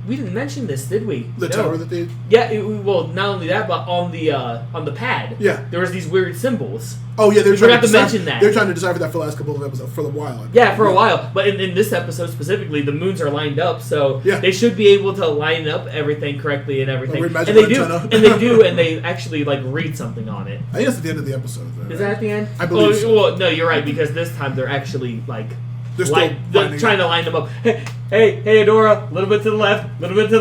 we didn't mention this, did we? The tower that they... Yeah, not only that, but on the pad, there was these weird symbols. Oh yeah, they forgot to mention that. They're trying to decipher that for the last couple of episodes, for a while. Yeah, for a while. But in this episode specifically, the moons are lined up, so they should be able to line up everything correctly and everything. And they do, and they actually read something on it. I think that's at the end of the episode. Though, Is that at the end? I believe so. Well, no, you're right, because this time they're actually they're still trying to line them up. Hey, Adora, a little bit to the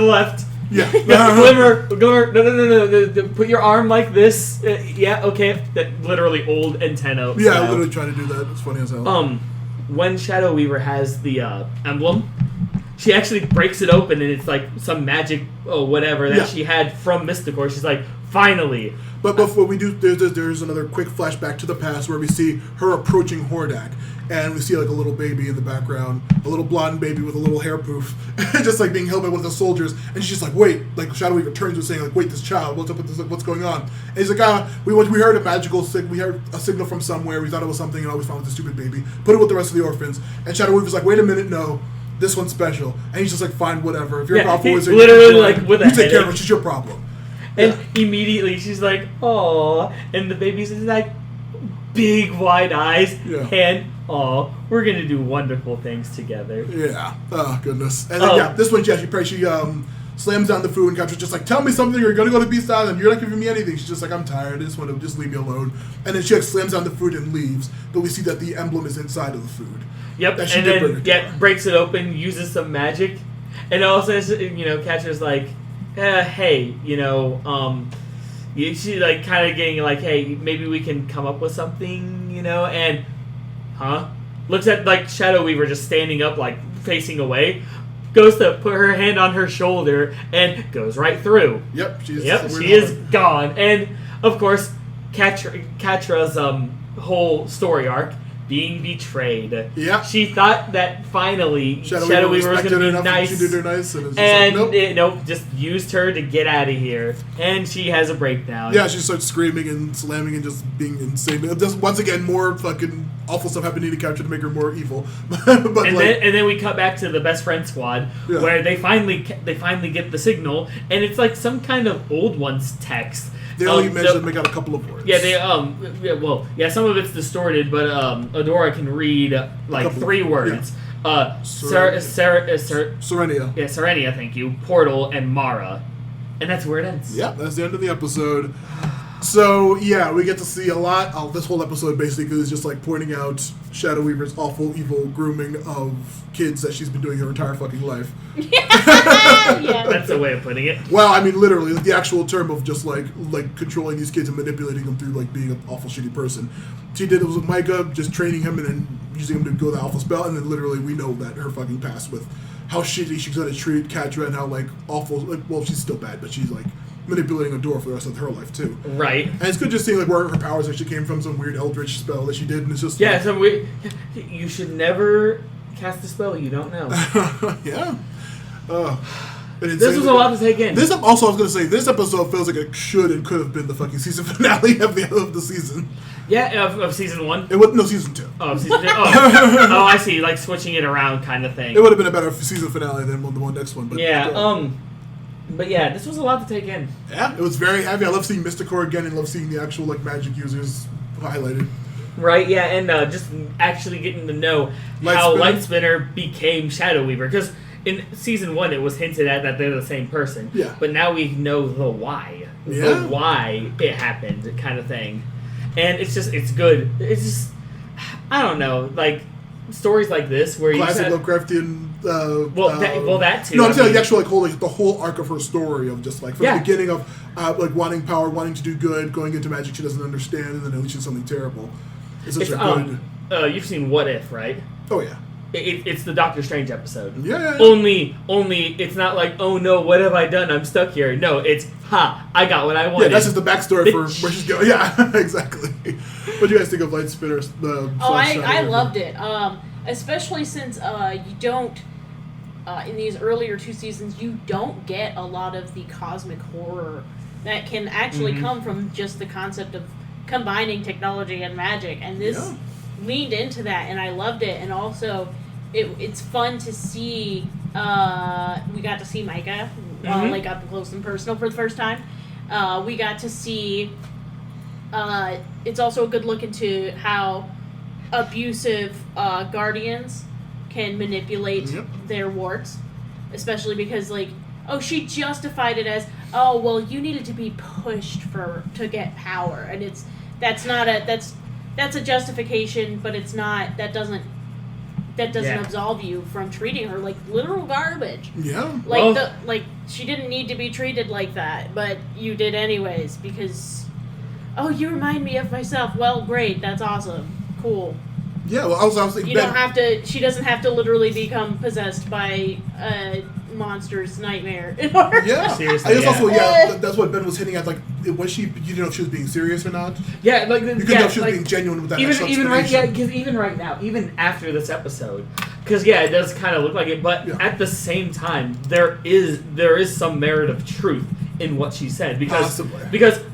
left. Yeah. Glimmer, no. Put your arm like this. Yeah, okay. That literally old antenna. Yeah, I'm literally trying to do that. It's funny as hell. When Shadow Weaver has the emblem, she actually breaks it open and it's like some magic whatever that she had from Mysticor. She's like, finally. But before we do, there's another quick flashback to the past where we see her approaching Hordak. And we see a little baby in the background, a little blonde baby with a little hair poof, just being held by one of the soldiers. And she's just like, wait, Shadow Weaver turns to saying wait, this child, what's up with this? What's going on? And he's like, we heard a magical we heard a signal from somewhere. We thought it was something, and always found with the stupid baby. Put it with the rest of the orphans. And Shadow Weaver's like, wait a minute, no. This one's special. And he's just like, fine, whatever. If you're a powerful wizard, literally with you take care of it. It's your problem. And immediately she's like, "Aw," and the baby's like, big wide eyes, hand "Oh, we're gonna do wonderful things together." Yeah. Oh goodness. And then this one she slams down the food and Catra's just like, "Tell me something. You're gonna go to Beast Island. You're not giving me anything." She's just like, "I'm tired. I just want to just leave me alone." And then she like slams down the food and leaves. But we see that the emblem is inside of the food. Yep. And then breaks it open, uses some magic, and also Catra's like, "Hey, she like kind of getting like, hey, maybe we can come up with something, and looks at like Shadow Weaver just standing up like facing away, goes to put her hand on her shoulder and goes right through. Yep, she is gone. And of course Catra's whole story arc, being betrayed. Yeah. She thought that finally Shadow Weaver was going to be nice. She did her nice. And like, nope. Just used her to get out of here. And she has a breakdown. Yeah, she starts screaming and slamming and just being insane. Just once again, more fucking awful stuff happening to Catra to make her more evil. Then we cut back to the best friend squad where they finally get the signal, and it's like some kind of old one's text. They only managed to make out a couple of words. Yeah, some of it's distorted, but Adora can read like 3 words. Yeah. Serenia. Yeah, Serenia, thank you. Portal and Mara. And that's where it ends. Yeah, that's the end of the episode. So, yeah, we get to see a lot of this whole episode basically is just like pointing out Shadow Weaver's awful, evil grooming of kids that she's been doing her entire fucking life. Yeah. That's a way of putting it. Well, I mean, literally, the actual term of just like controlling these kids and manipulating them through like being an awful, shitty person. She did it with Micah, just training him and then using him to go the alpha spell, and then literally we know that her fucking past with how shitty she's gonna treat Catra and how like awful. Well, she's still bad, but she's like manipulating Adora for the rest of her life too. Right. And it's good just seeing like where her powers actually came from, some weird eldritch spell that she did, and it's just some weird. You should never cast a spell you don't know. Yeah. This was a lot to take in. This also, I was going to say, this episode feels like it should and could have been the fucking season finale of the season. Yeah, of season 1? Season 2. Oh, season 2. Oh, I see. Like switching it around kind of thing. It would have been a better season finale than the one next one. But But yeah, this was a lot to take in. Yeah, it was very heavy. I love seeing Mysticor again and love seeing the actual like magic users highlighted. Right, yeah, and just actually getting to know how Lightspinner became Shadow Weaver. Because in season 1, it was hinted at that they're the same person. Yeah. But now we know the why. Yeah. The why it happened kind of thing. And it's good. It's just, I don't know, like, stories like this where classic you Lovecraftian. That too. No, I'm saying the actual the whole arc of her story of just like from the beginning of like wanting power, wanting to do good, going into magic she doesn't understand, and then unleashing something terrible. It's such a good. You've seen What If, right? Oh yeah. It's the Doctor Strange episode. Yeah. Only it's not like, oh no, what have I done? I'm stuck here. No, it's I got what I wanted. Yeah, that's just the backstory for where she's going. Yeah, exactly. What do you guys think of Lightspinner? I loved it. Especially since you don't in these earlier 2 seasons you don't get a lot of the cosmic horror that can actually come from just the concept of combining technology and magic, and this leaned into that, and I loved it. And also it's fun to see we got to see Micah like up close and personal for the first time. We got to see it's also a good look into how abusive guardians can manipulate their wards, especially because she justified it as, oh well, you needed to be pushed to get power, and that's a justification, but it's not, that doesn't absolve you from treating her like literal garbage. Yeah. She didn't need to be treated like that, but you did anyways because, oh, you remind me of myself. Well, great, that's awesome. Cool. Yeah, well, I was thinking she doesn't have to literally become possessed by a monster's nightmare in order. Yeah. Seriously. I guess also, that's what Ben was hitting at. Like, was she? You didn't know if she was being serious or not. Yeah, like you couldn't know if she was being genuine with that. Even right now, even after this episode, because it does kind of look like it, but at the same time, there is some merit of truth in what she said, because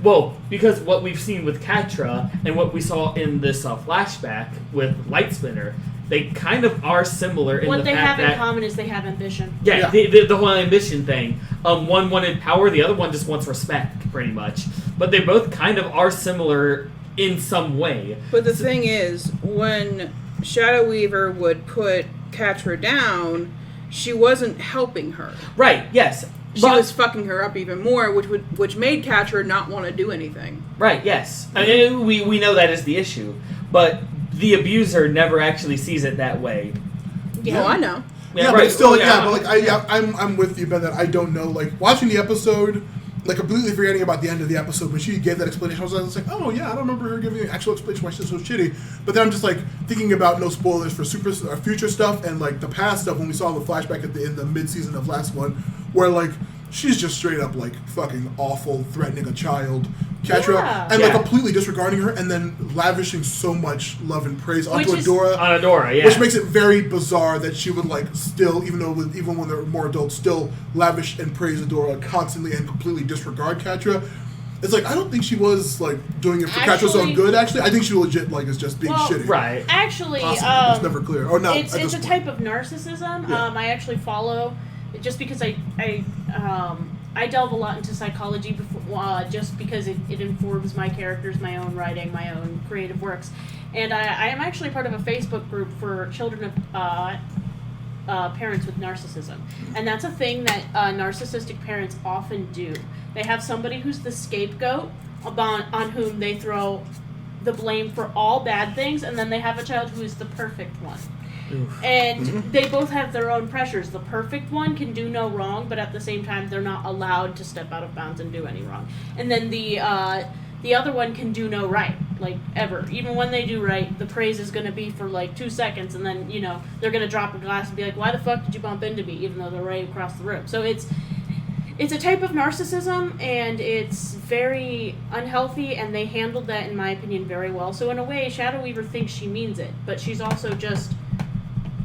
what we've seen with Catra and what we saw in this flashback with Lightspinner, they kind of are similar in what the they fact have that in common is they have ambition. Yeah. The whole ambition thing. One wanted power, the other one just wants respect, pretty much. But they both kind of are similar in some way. But the thing is, when Shadow Weaver would put Catra down, she wasn't helping her. Right, yes. She was fucking her up even more, which made Catra not want to do anything. Right, yes. I mean, we know that is the issue. But the abuser never actually sees it that way. Yeah, I know. Yeah, right. but still, but like I'm with you, Ben. That I don't know. Like watching the episode, like completely forgetting about the end of the episode. When she gave that explanation, I was like, oh yeah, I don't remember her giving an actual explanation why she's so shitty. But then I'm just like thinking about no spoilers for future stuff and like the past stuff when we saw the flashback in the mid season of last one, where like she's just straight up like fucking awful, threatening a child, Catra, and like completely disregarding her, and then lavishing so much love and praise onto Adora. On Adora, yeah. Which makes it very bizarre that she would like still, even when they're more adults, still lavish and praise Adora constantly and completely disregard Catra. It's like I don't think she was like doing it for Catra's own good. Actually, I think she legit like is just being shitty. Right. Actually, it's never clear. Or not. It's a type of narcissism. Yeah. I actually follow just because I delve a lot into psychology before, just because it informs my characters, my own writing, my own creative works. And I am actually part of a Facebook group for children of parents with narcissism. And that's a thing that narcissistic parents often do. They have somebody who's the scapegoat on whom they throw the blame for all bad things, and then they have a child who is the perfect one. Oof. And they both have their own pressures. The perfect one can do no wrong, but at the same time, they're not allowed to step out of bounds and do any wrong. And then the other one can do no right, like ever. Even when they do right, the praise is going to be for like 2 seconds, and then they're going to drop a glass and be like, "Why the fuck did you bump into me?" Even though they're right across the room. So it's a type of narcissism, and it's very unhealthy, and they handled that, in my opinion, very well. So in a way, Shadow Weaver thinks she means it, but she's also just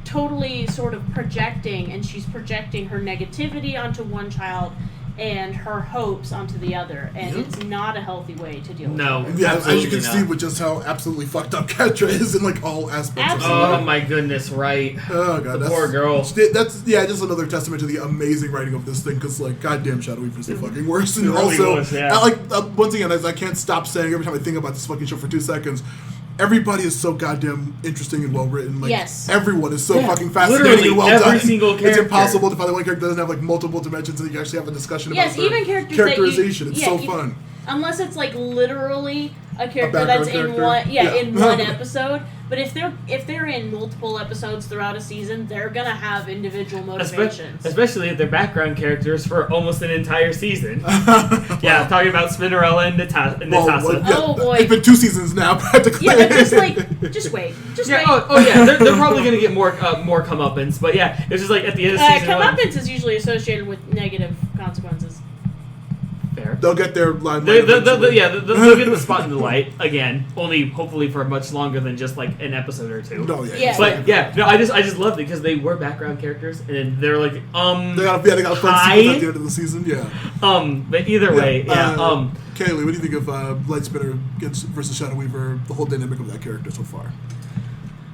totally sort of projecting, and she's projecting her negativity onto one child and her hopes onto the other, and it's not a healthy way to deal with it. Yeah, as you can see with just how absolutely fucked up Catra is in like all aspects of her life. Oh my goodness, right. Oh god, the poor girl. That's just another testament to the amazing writing of this thing, because like goddamn Shadow Weaver's the fucking worst. And really also was, yeah. Once again, as I can't stop saying every time I think about this fucking show for 2 seconds, everybody is so goddamn interesting and well written. Like, everyone is so fucking fascinating and well done. Every single character. It's impossible to find one character that doesn't have like multiple dimensions and you can actually have a discussion about even characters characterization. It's so fun. Unless it's like literally a character that's in one in one episode. But if they're in multiple episodes throughout a season, they're gonna have individual motivations. Especially if they're background characters for almost an entire season. Yeah, talking about Spinnerella and Natasha. Oh boy, it's been 2 seasons now practically. Yeah, but just wait. Oh yeah, they're probably gonna get more comeuppance. But yeah, it's just like at the end of season comeuppance is usually associated with negative consequences. Fair. They'll get their line. They'll get the spot in the light again. Only hopefully for much longer than just like an episode or two. No, But I just loved it because they were background characters and they're like they got a fun sequence at the end of the season. Yeah. But either way, Kaylee, what do you think of Lightspinner versus Shadow Weaver? The whole dynamic of that character so far.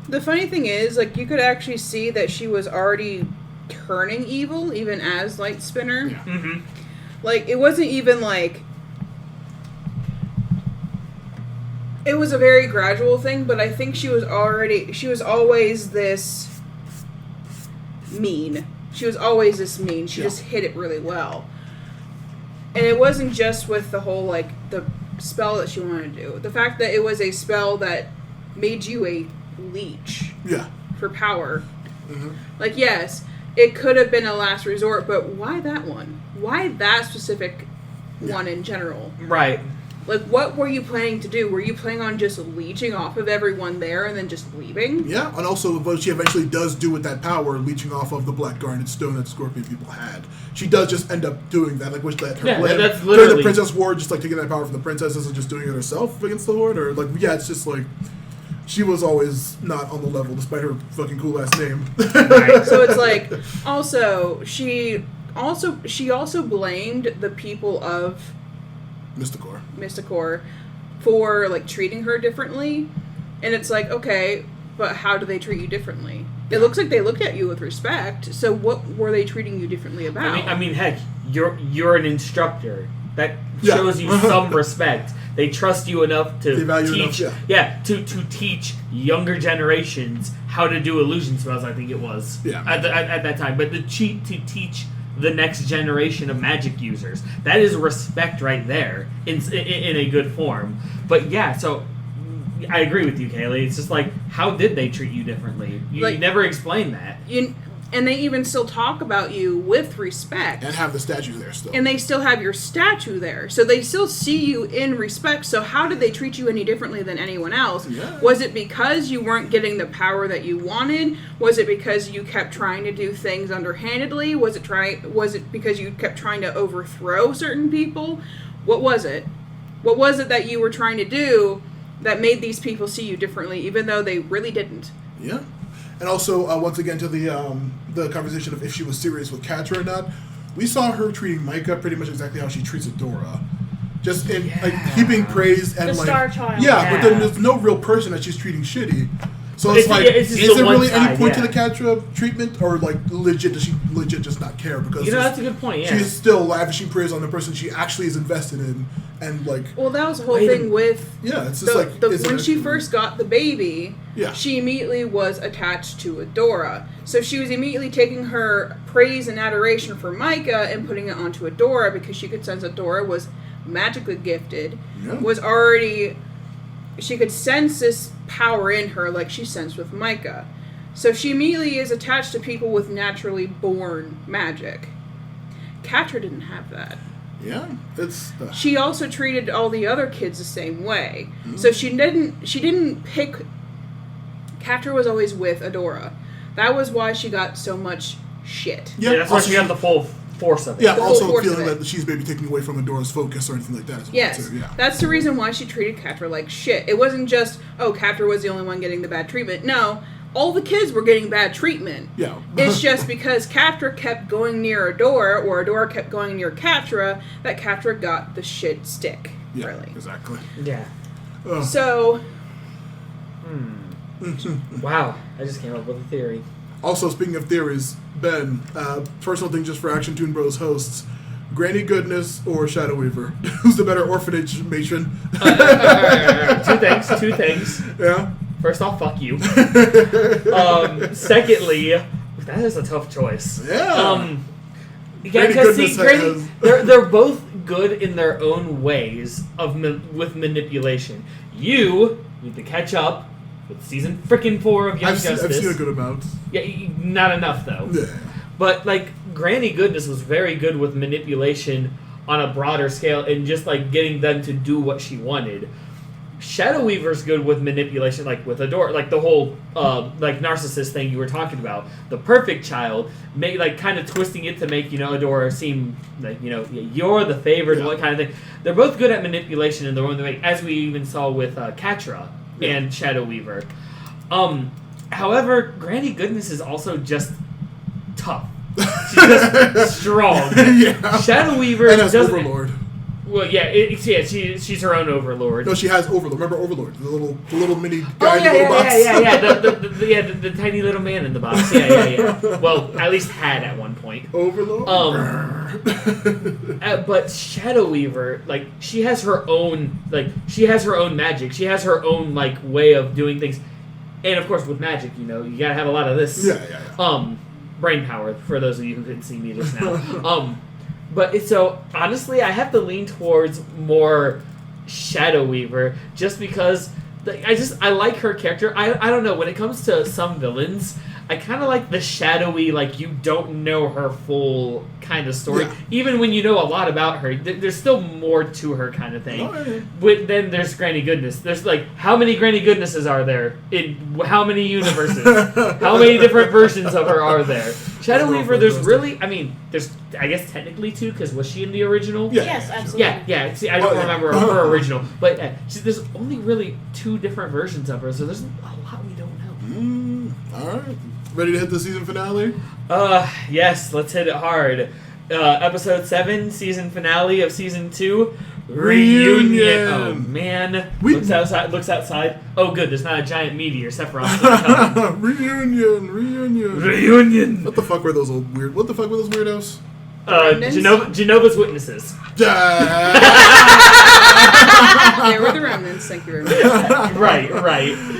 The funny thing is, like, you could actually see that she was already turning evil even as Lightspinner. Yeah. Mm-hmm. Like, it wasn't even like... It was a very gradual thing, but I think she was always this mean. She was always this mean. She just hit it really well. And it wasn't just with the whole, like, the spell that she wanted to do. The fact that it was a spell that made you a leech. Yeah. For power. Mm-hmm. Like, yes, it could have been a last resort, but why that one? Why that specific one in general? Right. Like, what were you planning to do? Were you planning on just leeching off of everyone there and then just leaving? Yeah, and also what she eventually does do with that power, leeching off of the black garnet stone that Scorpion people had. She does just end up doing that, like which that her plan that's during literally the Princess War, just like taking that power from the princesses and just doing it herself against the Horde, or like it's just like she was always not on the level despite her fucking cool ass name. Right. So it's like she also blamed the people of Mysticor for like treating her differently, and it's like, okay, but how do they treat you differently? It looks like they looked at you with respect, so what were they treating you differently about? I mean heck, you're an instructor. that shows you some respect. They trust you enough to teach, to teach younger generations how to do illusion spells. I think it was at that time, but to teach the next generation of magic users. That is respect right there in a good form. But yeah, so I agree with you, Kaylee. It's just like, how did they treat you differently? You never explain that. And they even still talk about you with respect. And have the statue there still. And they still have your statue there. So they still see you in respect. So how did they treat you any differently than anyone else? Yeah. Was it because you weren't getting the power that you wanted? Was it because you kept trying to do things underhandedly? Was it because you kept trying to overthrow certain people? What was it? What was it that you were trying to do that made these people see you differently, even though they really didn't? Yeah. And also, once again, to the conversation of if she was serious with Catra or not, we saw her treating Micah pretty much exactly how she treats Adora. Just in heaping praise and the star child. Yeah, but then there's no real person that she's treating shitty. So it's is there really any point to the Catra treatment, or legit does she legit just not care because that's a good point. Yeah, she's still lavishing praise on the person she actually is invested in, and well, that was the whole thing with it's just when she first got the baby. Yeah. She immediately was attached to Adora. So she was immediately taking her praise and adoration for Micah and putting it onto Adora because she could sense Adora was magically gifted, she could sense this power in her like she sensed with Micah. So she immediately is attached to people with naturally born magic. Catra didn't have that. Yeah, it's... She also treated all the other kids the same way. Mm-hmm. So she didn't pick... Catra was always with Adora. That was why she got so much shit. Yeah, that's why she got the full force of it. Yeah, also feeling that she's maybe taking away from Adora's focus or anything like that as well. Yes, too. Yeah. That's the reason why she treated Catra like shit. It wasn't just, Catra was the only one getting the bad treatment. No, all the kids were getting bad treatment. Yeah. It's just because Catra kept going near Adora, or Adora kept going near Catra, that Catra got the shit stick. Yeah, really. Exactly. Yeah. So... Wow, I just came up with a theory. Also, speaking of theories, Ben, personal thing just for Action Toon Bros hosts, Granny Goodness or Shadow Weaver? Who's the better orphanage matron? Two things. Yeah. First off, fuck you. Secondly, that is a tough choice. Yeah. Because they're both good in their own ways with manipulation. You need to catch up with season frickin' 4 of Young Justice. I've seen a good amount. Yeah, not enough though. Yeah. But Granny Goodness was very good with manipulation on a broader scale and just getting them to do what she wanted. Shadow Weaver's good with manipulation, with Adora, the whole narcissist thing you were talking about. The perfect child, kind of twisting it to make Adora seem you're the favored one kind of thing. They're both good at manipulation in their own way, as we even saw with Catra and Shadow Weaver. However, Granny Goodness is also just tough. She's just strong. Yeah. Shadow Weaver and has doesn't. Overlord. Well, she's her own Overlord. No, she has Overlord. Remember Overlord, the little mini guy Oh in the little box. Yeah. The tiny little man in the box. Yeah. Well, at least had at one point. Overlord. But Shadow Weaver, she has her own magic. She has her own way of doing things, and of course with magic, you gotta have a lot of this. Yeah. Brain power for those of you who couldn't see me just now. But so honestly, I have to lean towards more Shadow Weaver just because I like her character. I don't know, when it comes to some villains, I kind of like the shadowy, you don't know her full kind of story. Yeah. Even when you know a lot about her, there's still more to her kind of thing. Oh, yeah. But then there's Granny Goodness. There's how many Granny Goodnesses are there in how many universes? How many different versions of her are there? Shadow Weaver, there's I guess technically 2, because was she in the original? Yeah. Yes, absolutely. Yeah. See, I don't remember her original. But there's only really 2 different versions of her, so there's a lot we don't know. All right. Ready to hit the season finale? Yes, let's hit it hard. Episode 7, season finale of season 2. Reunion. Oh man. Looks outside. Oh good, there's not a giant meteor. Sephiroth's coming. Reunion. Reunion. What the fuck were those weirdos? remnants? Genova's witnesses. They were the remnants. Thank you very much. Right.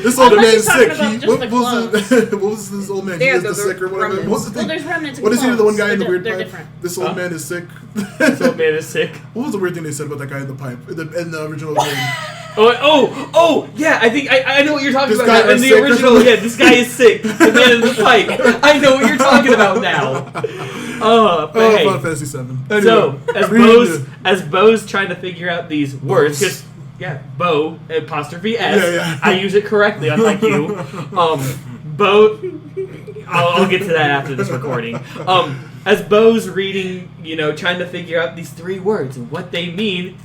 This old I thought man you is were sick. talking about just What was this old man? Yeah, He is the the sick or whatever. remnants. What's the Well, thing? there's remnants. What is he? The one guy in the They're weird They're pipe? different. This old man is sick. This old man is sick. What was the weird thing they said about that guy in the pipe in the original game? Oh, yeah, I think I know what you're talking This about guy now. In is the sick or original, something? yeah, this guy is sick. The man in the pipe. I know what you're talking about now. But hey. Final Fantasy 7. So, as Bo's trying to figure out these words, because, Bo, apostrophe S, Yeah. I use it correctly, unlike you. Bo, I'll get to that after this recording. As Bo's reading, trying to figure out these 3 words and what they mean,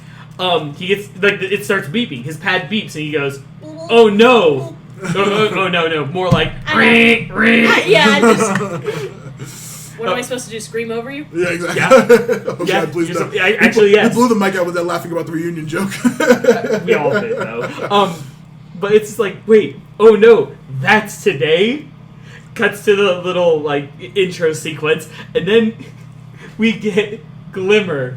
he gets, it starts beeping. His pad beeps and he goes, oh no. Oh no. More like, ring. What am I supposed to do? Scream over you? Yeah, exactly. Yeah. Oh, God, please no. Actually, yes. You blew the mic out with that laughing about the reunion joke. We all did, though. But it's like, wait, oh no, that's today? Cuts to the little, intro sequence, and then we get Glimmer.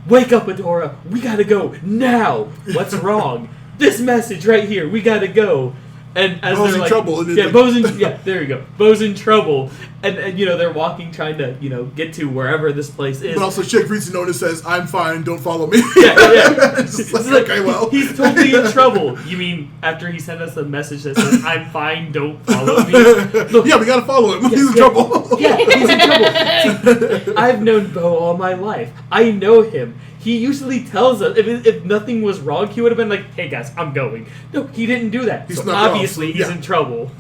Wake up, Adora. We gotta go now. What's wrong? This message right here. We gotta go. And as Bo's they're in trouble. there you go. Bo's in trouble. And they're walking, trying to, get to wherever this place is. But also, Chick reads the note and says, I'm fine, don't follow me. Yeah. It's just like, okay, well. He's totally in trouble. You mean after he sent us a message that says, I'm fine, don't follow me? Look, Yeah, we gotta follow him. He's in trouble. Yeah, he's in trouble. See, I've known Bo all my life. I know him. He usually tells us, if nothing was wrong, he would have been like, hey guys, I'm going. No, he didn't do that. He So snuck off, obviously he's yeah. in trouble.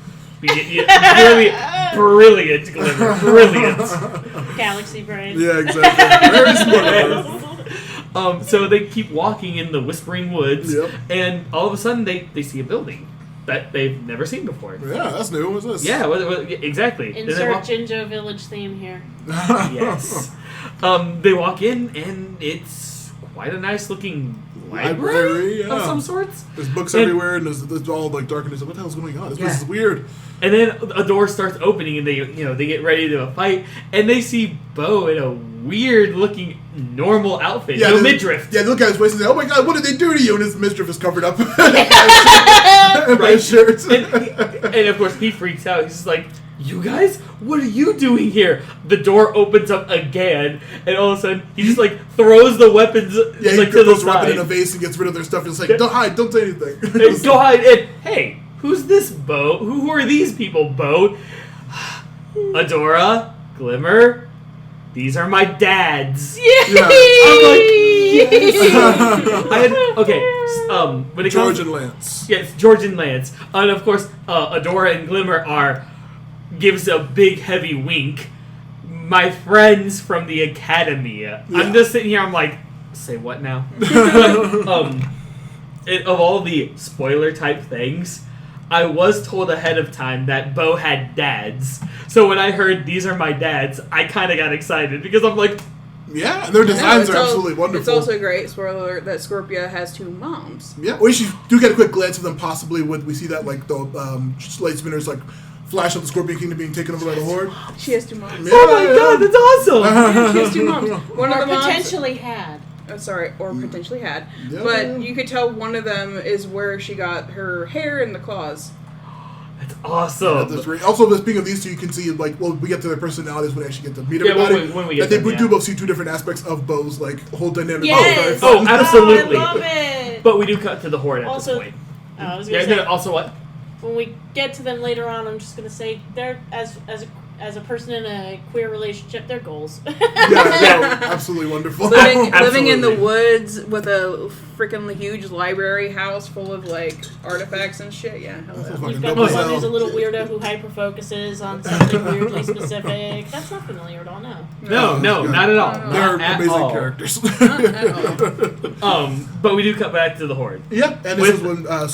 Brilliant, Glimmer. Brilliant. Galaxy brain. Yeah, exactly. Very smart. So they keep walking in the Whispering Woods, Yep. and all of a sudden they see a building that they've never seen before. Yeah, that's new. What's this? Yeah, exactly. And they Insert walk- Jinjo Village theme here. Yes. They walk in, and it's quite a nice looking library yeah. of some sorts. There's books everywhere, and there's all dark, and it's like, what the hell's going on? This place is weird. And then a door starts opening, and they get ready to fight, and they see Bo in a weird looking normal outfit, midriff. Yeah, they look at his waist and say, "Oh my God, what did they do to you?" And his midriff is covered up by his shirt. And of course he freaks out. He's just like, you guys, what are you doing here? The door opens up again, and all of a sudden he just throws the weapons Yeah, he to the throws a weapon side. in a vase and gets rid of their stuff. He's like, "Don't hide, don't say anything." And go hide. And hey, who's this Bo? Who are these people, Bo? Adora, Glimmer. These are my dads. Yeah. I'm like, yes. When it George comes, and Lance. yes, George and Lance, and of course, Adora and Glimmer gives a big heavy wink. My friends from the academy. I'm just sitting here. I'm like, say what now? Of all the spoiler type things, I was told ahead of time that Bo had dads. So when I heard these are my dads, I kind of got excited because I'm like, yeah, and their designs are absolutely wonderful. It's also a great spoiler alert that Scorpia has 2 moms. Yeah, we should do get a quick glance of them. Possibly, we see that the light spinners flash of the Scorpion Kingdom being taken over by the Horde. She has 2 moms. Yeah. oh my god, that's awesome! Yeah, she has 2 moms. One Or of the moms, potentially had. or potentially had. Yeah. But you could tell one of them is where she got her hair and the claws. That's awesome. Also, speaking of these two, you can see we get to their personalities when we actually get to meet Yeah, everybody. when we get they them, do both see 2 different aspects of Bo's whole dynamic. Yes! Oh, absolutely. I love it! But we do cut to the Horde at Also- this point. I was gonna say, Also what? when we get to them later on, I'm just gonna say they're as a person in a queer relationship, their goals. Yeah, absolutely wonderful. Living in the Absolutely. woods with a freaking huge library house full of artifacts and shit. Yeah, hell yeah. You've got Double the one L. who's a little weirdo who hyper focuses on something weirdly specific. That's not familiar at all, no. No, not at all. They're Not at amazing all. characters. But we do cut back to the Horde. Yep, and this is when Oh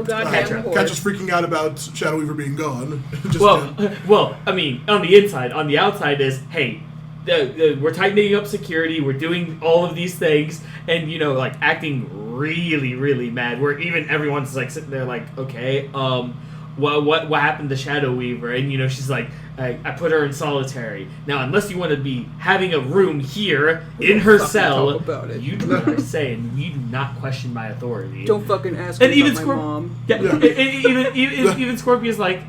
god, Catra. damn Catch is freaking out about Shadow Weaver being gone. Just, Well, I mean, on the inside. On the outside is, hey, we're tightening up security. We're doing all of these things, and acting really, really mad. Where even everyone's sitting there okay, what happened to Shadow Weaver, and she's like, I put her in solitary. Now, unless you want to be having a room here in her cell, you do what I say, and you do not question my authority. Don't fucking ask and me even about my mom. Even Scorpia's like,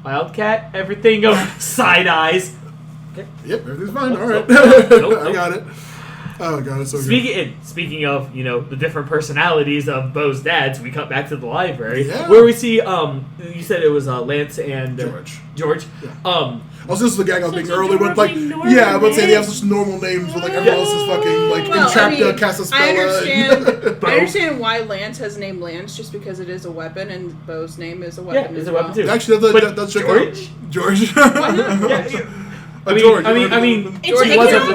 Wildcat, everything goes side eyes. Okay. Yep, everything's fine. All right, I got it. Oh god, it's so good. Speaking of, the different personalities of Bo's dads, we cut back to the library where we see you said it was Lance and George. Yeah. Also, this is the gag I was making earlier, but I would say they have such normal names, but like everyone else is fucking Entrapta, Casaspella. I understand why Lance has named Lance, just because it is a weapon, and Bo's name is a weapon. Yeah, it's a weapon too. Actually, that's George. Why not? George. It can only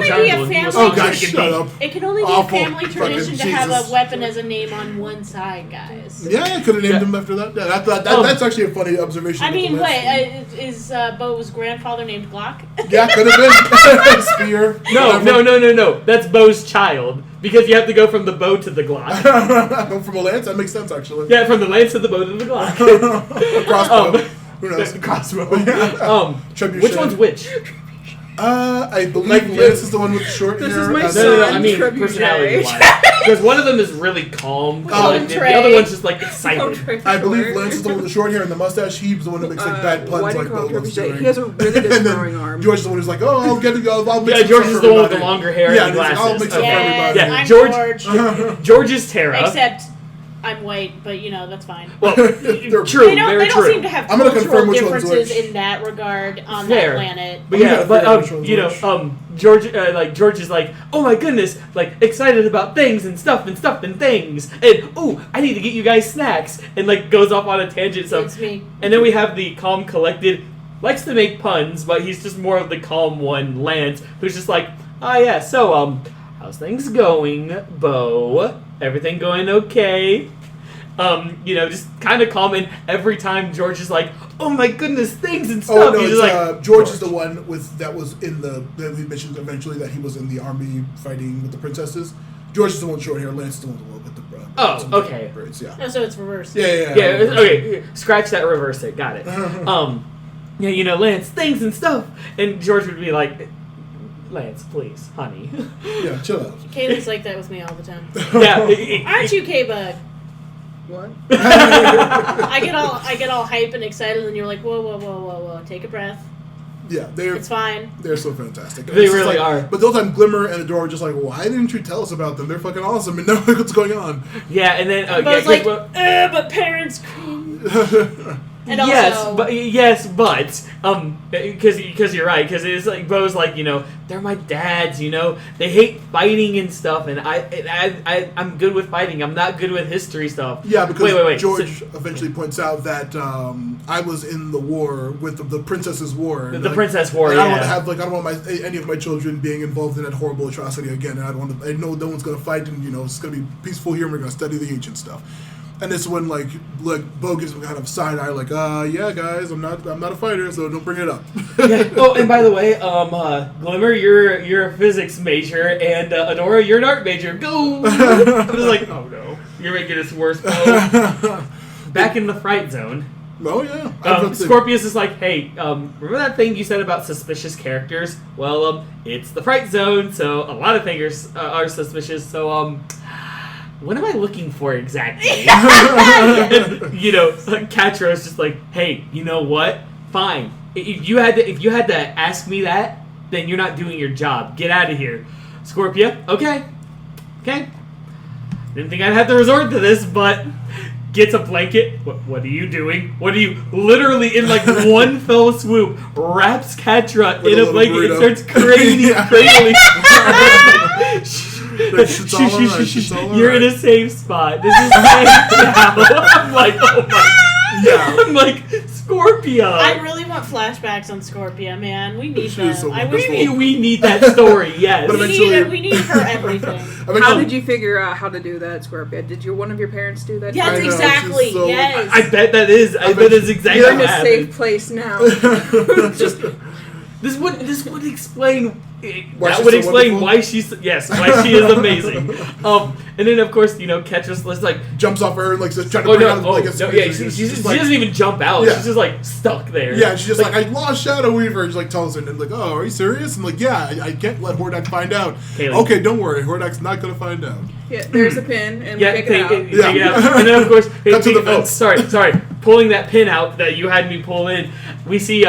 be a family. Oh gosh, shut up! It can only be a family tradition to have a weapon as a name on one side, guys. Yeah, I could have named him after that. Yeah, that's actually a funny observation. I mean, wait, is Bo's grandfather named Glock? Yeah, could have been Spear. No. That's Bo's child. Because you have to go from the bow to the Glock. From a lance, that makes sense actually. Yeah, from the lance to the bow to the Glock. Crossbow. Who knows? Crossbow. Which one's which? I believe Lance is the one with the short hair. This is my No, son. I mean personality-wise. Because one of them is really calm. The other one's just like excited. I believe Lance is the one with the short hair and the mustache. He's the one that makes like bad puns like Bo loves doing. He has a really good throwing arm. George is the one who's like, oh, I'll get it. I'll make George is the one with the longer hair and glasses. I'll make some for everybody. I'm George. George is Terra. Except I'm white, but that's fine. Well, true. They don't seem to have cultural differences in that regard on that planet. But George is like, oh my goodness, like excited about things and stuff and things, and I need to get you guys snacks, and like goes off on a tangent. So it's me. And then we have the calm, collected, likes to make puns, but he's just more of the calm one, Lance, who's just like, so how's things going, Bo? Everything going okay? Just kind of calm, and every time George is like, oh my goodness, things and stuff. Oh, no, George is the one that was in that we mentioned eventually that he was in the army fighting with the princesses. George is the one with short hair, Lance is the one with the okay. Braids, yeah. Oh, so it's reversed. Yeah. Okay, scratch that, reverse it, got it. Lance, things and stuff. And George would be like, Lance, please, honey. Yeah, chill out. Kaylee's like that with me all the time. Yeah. Aren't you, K-Bug? What? I get all hype and excited, and you're like, whoa, take a breath. Yeah, it's fine. They're so fantastic. They really are. But the whole time, Glimmer and Adora are just like, why didn't you tell us about them? They're fucking awesome, and know what's going on. Yeah, and then but parents. And because you're right, because it's like Bo's like, they're my dads, they hate fighting and stuff, and I'm good with fighting, I'm not good with history stuff. Yeah, because wait. George eventually points out that I was in the war with the Princess's War. The Princess War. And I don't want any of my children being involved in that horrible atrocity again. And I know no one's gonna fight, and it's gonna be peaceful here. And we're gonna study the ancient stuff. And it's when like Bo gives him kind of side eye, like, yeah, guys, I'm not a fighter, so don't bring it up. Yeah. Oh, and by the way, Glimmer, you're a physics major, and Adora, you're an art major. Go! I was like, oh no, you're making this worse. Bo. Back in the fright zone. Oh yeah. Scorpius is like, hey, remember that thing you said about suspicious characters? Well, it's the fright zone, so a lot of things are suspicious. So what am I looking for exactly? And, Catro's just like, hey, you know what? Fine. If you had to ask me that, then you're not doing your job. Get out of here. Scorpia, okay. Didn't think I'd have to resort to this, but gets a blanket. What are you doing? What are you literally in like one fell swoop wraps Catra in a blanket and starts cradling. You're in a safe spot. This is safe now. I'm like, oh my. Yeah. I'm like, Scorpia. I really want flashbacks on Scorpia, man. We need them. So we need that story, yes. But we need her everything. How did you figure out how to do that, Scorpia? Did one of your parents do that? Yes, exactly. Yes. I bet that is. I bet it's exactly You're in a safe place now. This would explain. Why That she's would so explain wonderful? why why she is amazing. And then of course Ketra's like jumps off her and like trying to oh bring no out oh like no a yeah she doesn't even jump out. Yeah. She's just like stuck there. Yeah, she's just like I lost Shadow Weaver. And she like tells her and like, oh, are you serious? And like, yeah, I can't let Hordak find out. Kaylee. Okay, don't worry, Hordak's not gonna find out. Yeah, there's a pin, and Yeah, we take it out. take it out. And then of course, Cut to the fence. sorry, pulling that pin out that you had me pull in, we see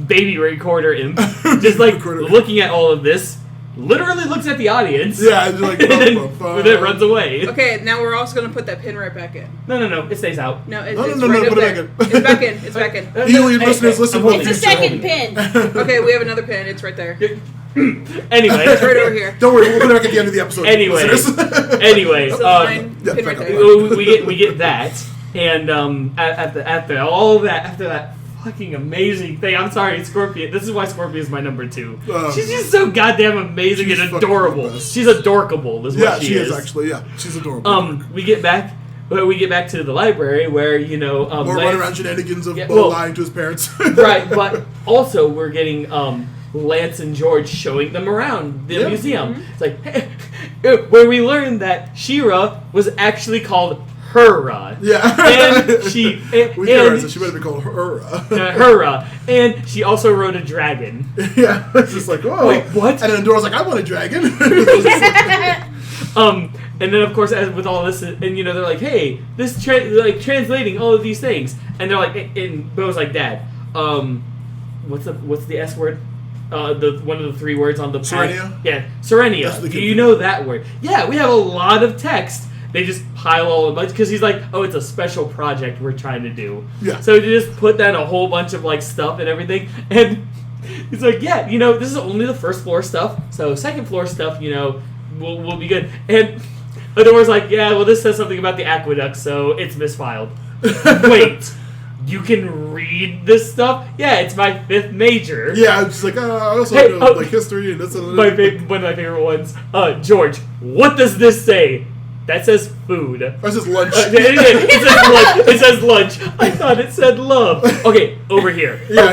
baby recorder imp just like Recorder. looking at all of this, literally looks at the audience. Yeah, and like and then runs away. Okay, now we're also gonna put that pin right back in. No, it stays out. No, No, it's no, right up put it there. back in. It's back in. It's back in. Alien listeners, listen I'm well. holding It's a it. second pin. Okay, we have another pin. It's right there. Anyway, It's right over here. Don't worry, we'll put it back at the end of the episode. Anyway. listeners. anyway, So mine, yeah, pin back right up. there. we get that, and after all that, after that fucking amazing thing. I'm sorry, Scorpion. This is why Scorpion is my number 2. She's just so goddamn amazing She's and fucking adorable. the best. She's adorkable. Is Yeah, what she is actually. Yeah, she's adorable. We get back. We get back to the library where More run around shenanigans of Yeah, Bo well- lying to his parents. right, but also we're getting Lance and George showing them around the Yeah. museum. It's like where we learned that She-Ra was actually called Hera. Yeah. And she We theorized that she might have been called her. Hera, and she also rode a dragon. Yeah, it's just like, whoa. Wait, what? And then Dora's like, I want a dragon. And then of course, as with all this, and they're like, "Hey, this translating all of these things," and they're like, and Bo's like, "Dad, what's the S word? The one of the 3 words on the pad? Serenia? Yeah, Serenia. That's the Do good you thing. know that word? Yeah, we have a lot of text. They just pile all a bunch because he's like, "Oh, it's a special project we're trying to do." Yeah. So they just put down a whole bunch of like stuff and everything, and he's like, "Yeah, this is only the first floor stuff. So second floor stuff, will be good." And Adora's like, "Yeah, well, this says something about the aqueduct, so it's misfiled." Wait, you can read this stuff? Yeah, it's my 5th major. Yeah, I'm just like, I also Hey, know like history and that's One of my favorite ones. George, what does this say? That says food. That's just lunch. It says lunch. It says lunch. I thought it said love. Okay, over here. Yeah.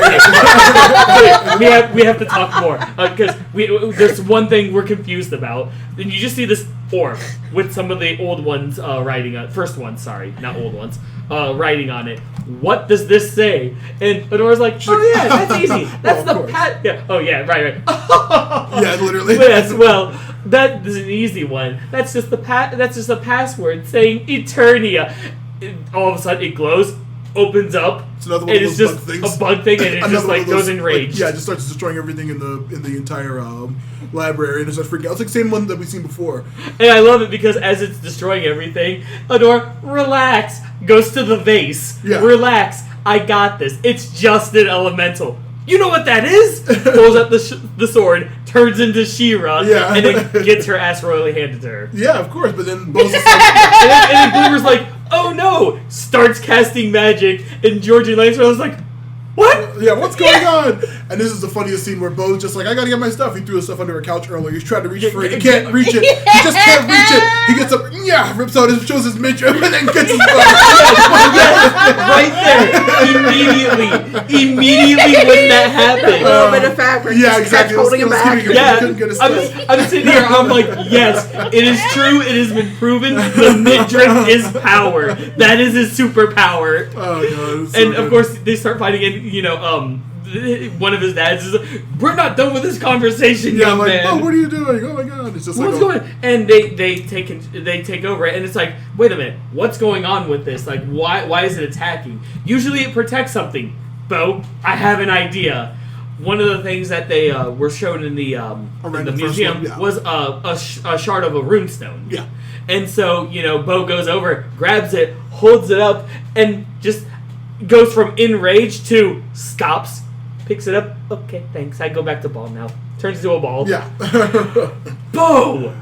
We have to talk more because there's one thing we're confused about. Then you just see this orb with some of the old ones writing on first ones. Sorry, not old ones. Writing on it. What does this say? And Adora's like, oh yeah, that's easy. That's Well, of the course. pat. Yeah. Oh yeah. Right. Yeah, literally. Yes. Well, that is an easy one. That's just That's just a password saying Eternia. All of a sudden, it glows, opens up. It's another one and of it's those just bug things. a bug thing, and it Another just one like of those, goes enraged. yeah, it just starts destroying everything in the entire library, and it starts freaking out. It's like the same one that we've seen before. And I love it because as it's destroying everything, Adora, relax, goes to the vase. Yeah. Relax, I got this. It's just an elemental. You know what that is? Pulls up the sword, turns into She-Ra, Yeah. and then gets her ass royally handed to her. Yeah, of course, but then Bo's just like, And then Glimmer's like, oh no! Starts casting magic, and George and Lance are like, what? yeah, what's going on? And this is the funniest scene where Bo's just like, I gotta get my stuff. He threw his stuff under a couch earlier. He's trying to reach for it. He can't reach it. He just can't reach it. He gets up, yeah, rips out his, shows his midriff, and then gets his Right there, immediately when that happened. A little bit of fabric. Yeah, just exactly. kept holding It him was back. keeping him- Yeah, couldn't get his I'm stuff. sitting here. I'm like, yes, it is true. It has been proven. The midriff is power. That is his superpower. Oh god. It's so And good. of course, they start fighting, and one of his dads is like, "We're not done with this conversation, Yeah, young I'm like, man. oh, what are you doing? Oh my god. It's just What's like, going on?" And they take over it, and it's like, wait a minute, what's going on with this? Like, why is it attacking? Usually, it protects something. Bo, I have an idea. One of the things that they were shown in the the first museum one, yeah. was a shard of a runestone. Yeah. And so, Bo goes over, grabs it, holds it up, and just goes from enraged to stops, picks it up. Okay, thanks. I go back to ball now. Turns into a ball. Yeah. Bo!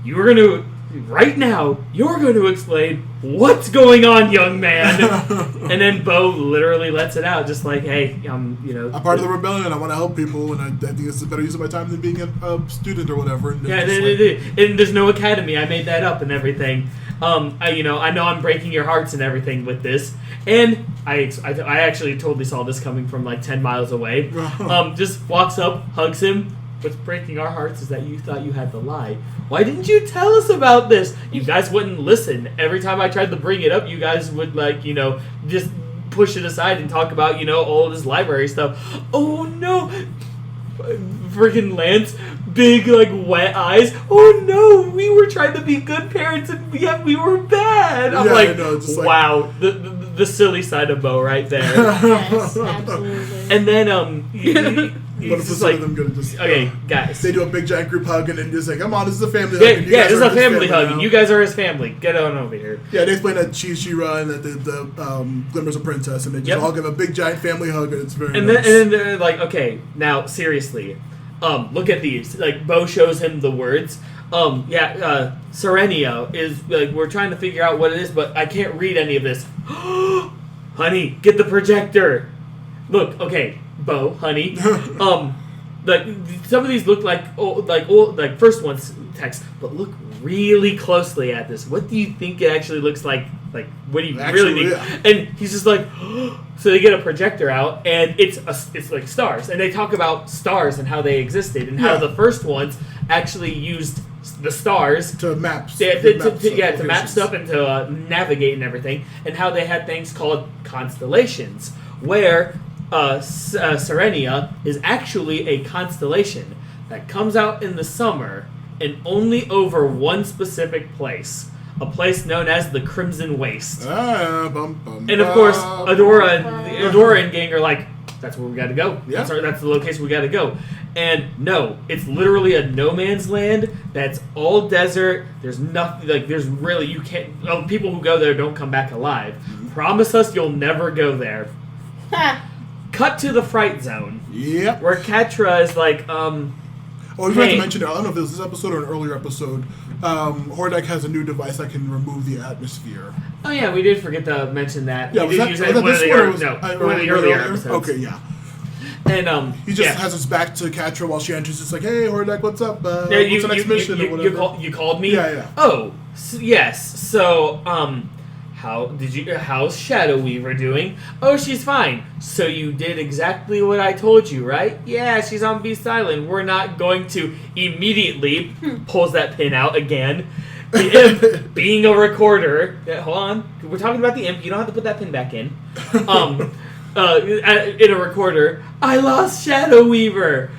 You're going to explain what's going on, young man. And then Bo literally lets it out, just like, hey, I'm part of the rebellion. I want to help people, and I think it's a better use of my time than being a student or whatever. And yeah, it's like- and there's no academy. I made that up and everything. I know I'm breaking your hearts and everything with this. And I actually totally saw this coming from like 10 miles away. Just walks up, hugs him. What's breaking our hearts is that you thought you had the lie. Why didn't you tell us about this? You guys wouldn't listen. Every time I tried to bring it up, you guys would just push it aside and talk about all this library stuff. Oh no, freaking Lance, big wet eyes. Oh no, we were trying to be good parents and yet we were bad. I'm wow, the silly side of Bo right there. Yes, absolutely. And then okay, guys. They do a big giant group hug and then just come on, this is a family hug. Yeah, this is a family hug. And you guys are his family. Get on over here. Yeah, they explain that she's She-Ra and that the Glimmer's a princess, and they just all give a big giant family hug, and it's very nice. And then they're like, okay, now seriously, look at these. Like Bo shows him the words. Serenia is we're trying to figure out what it is, but I can't read any of this. Honey, get the projector. Look, okay. Bo, honey, some of these look like first one's text, but look really closely at this. What do you think it actually looks like? Like, what do you really think? Yeah. And he's just like, so they get a projector out, and it's like stars, and they talk about stars and how they existed, and how the first ones actually used the stars to map, to map stuff and to navigate and everything, and how they had things called constellations, where Serenia is actually a constellation that comes out in the summer and only over one specific place, a place known as the Crimson Waste. And of course, Adora and gang are like, that's where we got to go. Yeah. That's the location we got to go. And no, it's literally a no man's land that's all desert. There's nothing, there's really, you can't, people who go there don't come back alive. Promise us you'll never go there. Cut to the Fright Zone. Yep. Where Catra is like, we forgot to mention it. I don't know if it was this episode or an earlier episode. Hordak has a new device that can remove the atmosphere. Oh yeah, we did forget to mention that. Yeah, we did use that in one of the earlier episodes. Okay, yeah. And he just has his back to Catra while she enters. It's like, hey, Hordak, what's up? What's the next mission or whatever? You called me? Yeah. Oh, yes. So, how's Shadow Weaver doing? Oh, she's fine. So you did exactly what I told you, right? Yeah, she's on Beast Island. We're not going to immediately pulls that pin out again. The imp being a recorder. Hold on. We're talking about the imp. You don't have to put that pin back in. In a recorder. I lost Shadow Weaver.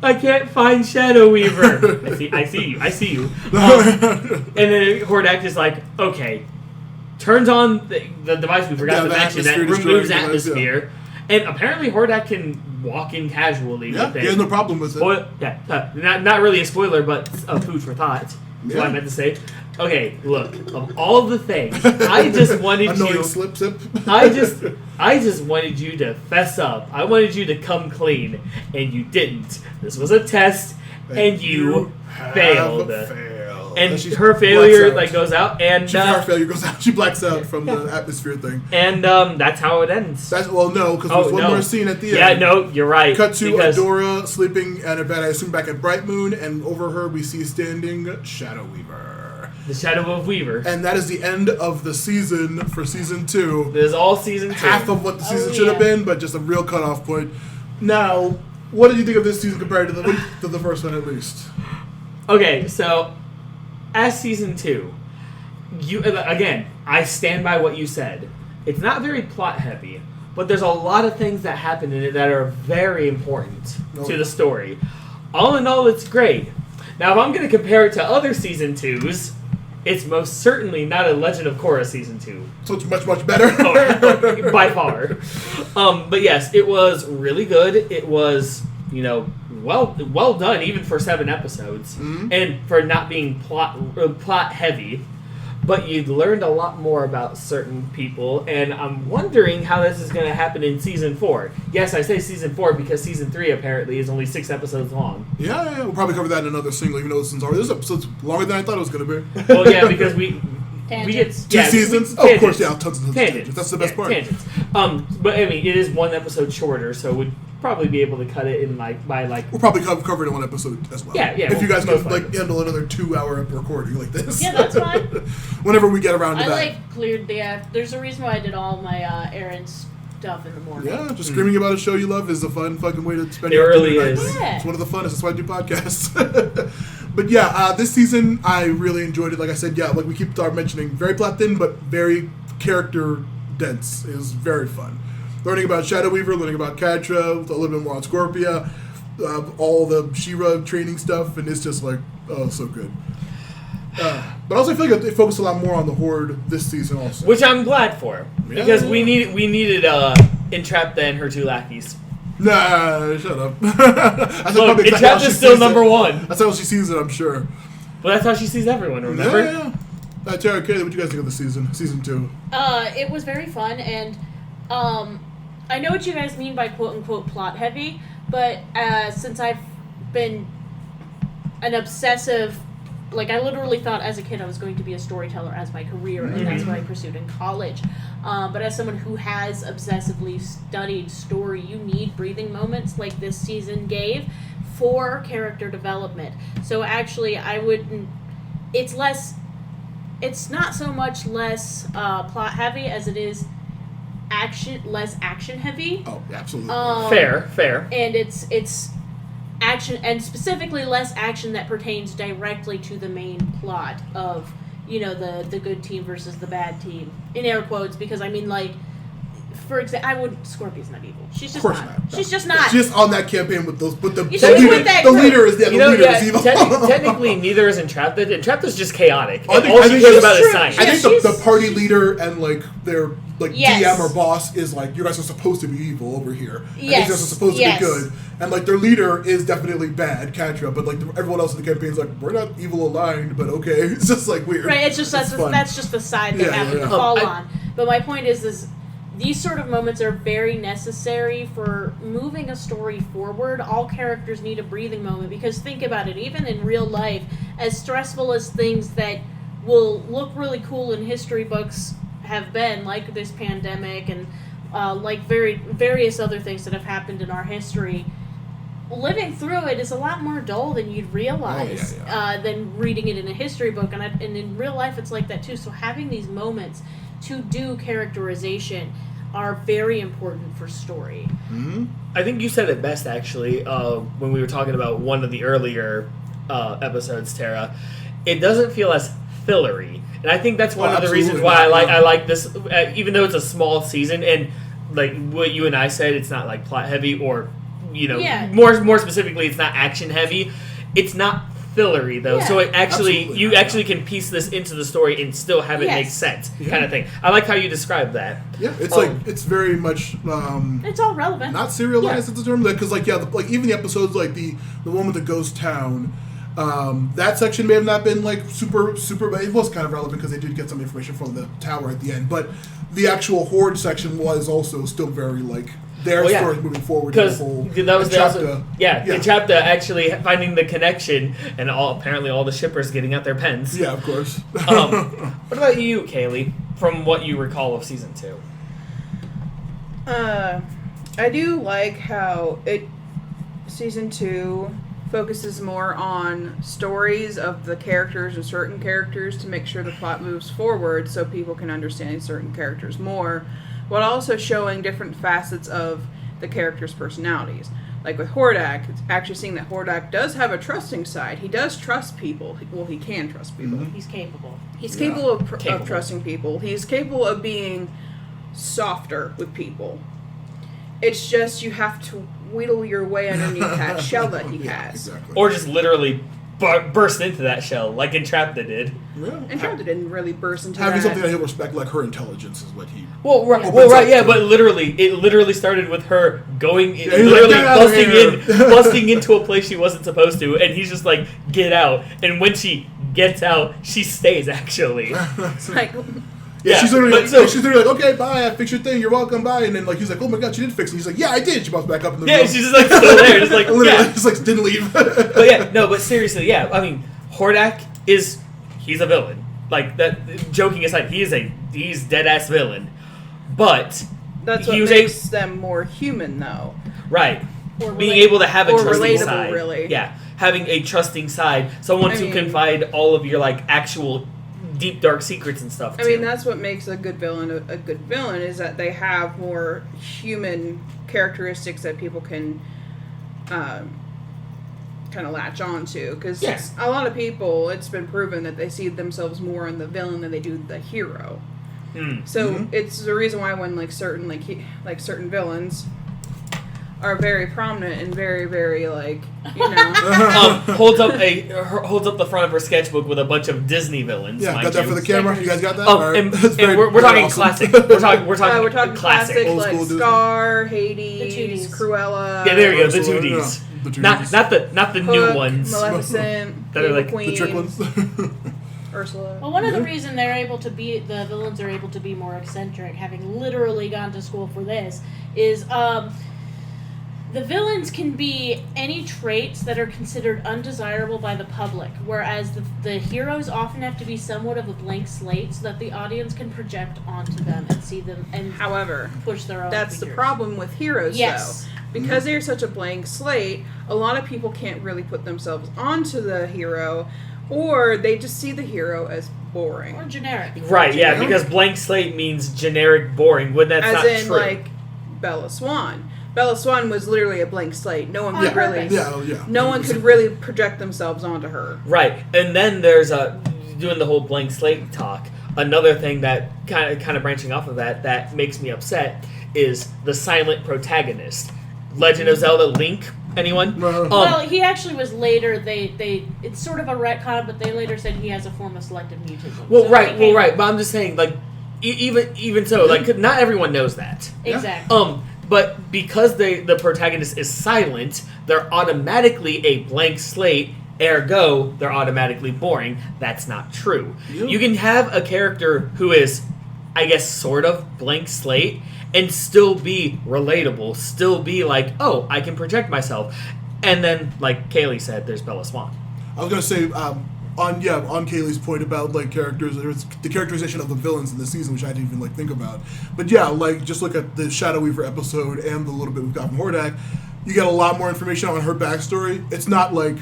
I can't find Shadow Weaver. I see you. And then Hordak is like, okay. Turns on the device we forgot to mention that removes atmosphere. And apparently Hordak can walk in casually with it. He has no problem with it. Not really a spoiler, but food for thought. That's what I meant to say. Okay, look, of all the things, I just wanted you... slip sip. I just wanted you to fess up. I wanted you to come clean, and you didn't. This was a test, and you failed. And her failure goes out, and her failure goes out. She blacks out from the atmosphere thing, and that's how it ends. No, because there's one more scene at the end. Yeah, no, you're right. Cut to Adora sleeping at a bed, I assume back at Bright Moon, and over her we see standing Shadow Weaver. The Shadow of Weaver. And that is the end of the season for season 2. This is all season 2. Half of what the season should have been, but just a real cutoff point. Now, what did you think of this season compared to the first one, at least? Okay, so as season 2, I stand by what you said. It's not very plot heavy, but there's a lot of things that happen in it that are very important to the story. All in all, it's great. Now, if I'm going to compare it to other season 2s, it's most certainly not a Legend of Korra season 2. So it's much, much better? By far. But yes, it was really good. It was, well done, even for 7 episodes. Mm-hmm. And for not being plot heavy. But you learned a lot more about certain people, and I'm wondering how this is going to happen in Season 4. Yes, I say Season 4 because Season 3 apparently is only 6 episodes long. Yeah, we'll probably cover that in another single, even though this episode's longer than I thought it was going to be. Well, yeah, because we get 2 seasons? Of course, yeah, tons of tangents. That's the best part. Tangents. But, I mean, it is 1 episode shorter, so it would probably be able to cut it in by We'll probably cover it in one episode as well. Yeah. If you guys most can likely. handle another 2-hour recording like this. Yeah, that's fine. Whenever we get around to I that. cleared there's a reason why I did all my errands stuff in the morning. Yeah, just screaming about a show you love is a fun fucking way to spend It your really afternoon. is. Yeah. It's one of the funnest. That's why I do podcasts. But yeah, this season I really enjoyed it. Like I said, yeah, like we keep mentioning, very plot thin, but very character dense. It was very fun. Learning about Shadow Weaver, learning about Catra, a little bit more on Scorpia, all the She-Ra training stuff, and it's just like, oh, so good. But also I feel like they focused a lot more on the Horde this season also. which I'm glad for because Yeah. we needed Entrapta and her 2 lackeys. Nah, shut up. I said Look, probably exactly how she Entrapta's still sees number it. 1. That's how she sees it, I'm sure. But that's how she sees everyone. Remember? Yeah. Tara, Kaylee, what do you guys think of the season 2? It was very fun, and I know what you guys mean by quote-unquote plot heavy, but since I've been an obsessive, like I literally thought as a kid I was going to be a storyteller as my career, and that's what I pursued in college. But as someone who has obsessively studied story, you need breathing moments like this season gave for character development. So actually, it's not so much less plot heavy as it is less action heavy. Oh, absolutely. Fair. And it's action, and specifically less action that pertains directly to the main plot of, the good team versus the bad team. In air quotes, because I mean, like, for example, Scorpia's not evil. She's just not. She's just not. She's just on that campaign with those, but the You should leader, with that the group. leader is evil. Technically, neither is Entrapta. Entrapta's just chaotic. I think- All I she think cares she's about true. is science. I Yeah, think the she's- party leader and like their Yes. DM or boss is like, you guys are supposed to be evil over here. And Yes. these guys are supposed Yes. to be good. And like their leader is definitely bad, Catra, but like everyone else in the campaign is like, we're not evil aligned, but okay. It's just like weird. Right, it's just fun. that's just the side they Yeah, happen yeah. to fall I- on. But my point is these sort of moments are very necessary for moving a story forward. All characters need a breathing moment, because think about it, even in real life, as stressful as things that will look really cool in history books have been, like this pandemic and like various other things that have happened in our history, living through it is a lot more dull than you'd realize than reading it in a history book. And in real life, it's like that too. So having these moments to do characterization are very important for story. Mm-hmm. I think you said it best, actually, when we were talking about one of the earlier episodes, Tara. It doesn't feel as fillery. And I think that's one of the reasons why I like this, even though it's a small season, and like what you and I said, it's not like plot heavy, or more specifically, it's not action heavy. It's not fillery though, so it actually you actually can piece this into the story and still have it make sense, kind of thing. I like how you described that. Yeah, it's like it's very much it's all relevant, not serialized at the term, because like like even the episodes like the one with the ghost town. That section may have not been like super, but it was kind of relevant because they did get some information from the tower at the end. But the actual Horde section was also still very like their story moving forward. Because that was Entrapta actually finding the connection, and apparently all the shippers getting out their pens. Yeah, of course. What about you, Kaylee? From what you recall of season 2? I do like how season 2 focuses more on stories of the characters and certain characters to make sure the plot moves forward so people can understand certain characters more, while also showing different facets of the characters' personalities. Like with Hordak, it's actually seeing that Hordak does have a trusting side. He does trust people. Well, he can trust people. Mm-hmm. he's capable. He's capable of trusting people. He's capable of being softer with people. It's just you have to wheedle your way underneath that shell that he has. Exactly. Or just literally burst into that shell, like Entrapta did. Yeah. Entrapta didn't really burst into Having that. something that he'll respect, like her intelligence, is what he. Well, but it literally started with her going, he's literally like, "Get out of here." busting into a place she wasn't supposed to, and he's just like, get out. And when she gets out, she stays, actually. Like, Yeah, she's literally like, okay, bye, I fixed your thing, you're welcome, bye. And then like he's like, oh my god, she did fix it. He's like, yeah, I did. She pops back up in the room. She's just like still there, just like literally, just like didn't leave. but seriously, I mean, Hordak he's a villain. Like that, joking aside, he's dead ass villain. But that's what makes them more human, though. Right. being able to have a or trusting relatable, side. really. Yeah, having a trusting side, someone I to mean- confide all of your like actual deep dark secrets and stuff. I to. mean, that's what makes a good villain a good villain, is that they have more human characteristics that people can kind of latch on to. Because a lot of people, it's been proven that they see themselves more in the villain than they do the hero. So it's the reason why when certain villains are very prominent and very, very holds up the front of her sketchbook with a bunch of Disney villains. Yeah, mind got that you. for the camera. You guys got that? Oh, All right. and Very- we're very talking awesome. classic. We're talking we're talking classic. Old like school Disney. Scar, The Hades, Tooties. Cruella. Yeah, there you go. The Ursula, 2Ds. yeah, the 2Ds. Not the new Hook, ones. Maleficent, That are Evil like the Queen, The Tricklins. Ursula. Well, one of the reasons the villains are able to be more eccentric, having literally gone to school for this, is the villains can be any traits that are considered undesirable by the public, whereas the heroes often have to be somewhat of a blank slate so that the audience can project onto them and see them and However, push their own that's the figures. problem with heroes, Yes. though. Because they're such a blank slate, a lot of people can't really put themselves onto the hero, or they just see the hero as boring. Or generic. Right, yeah, because blank slate means generic boring, when that's As not in, true. like, Bella Swan. Bella Swan was literally a blank slate. No one On could really, purpose. no one could really project themselves onto her. Right, and then there's doing the whole blank slate talk. Another thing that kind of branching off of that makes me upset is the silent protagonist. Legend of Zelda Link. Anyone? Well, he actually was later. It's sort of a retcon, but they later said he has a form of selective mutism. Well, So right. they came- But I'm just saying, like, even so, like, not everyone knows that. Exactly. But because the protagonist is silent, they're automatically a blank slate. Ergo, they're automatically boring. That's not true. Yeah. You can have a character who is, I guess, sort of blank slate, and still be relatable. Still be like, oh, I can project myself. And then, like Kaylee said, there's Bella Swan. I was gonna say on Kaylee's point about like characters, there's the characterization of the villains in the season, which I didn't even like think about. But yeah, like just look at the Shadow Weaver episode and the little bit we've got from Hordak. You get a lot more information on her backstory. It's not like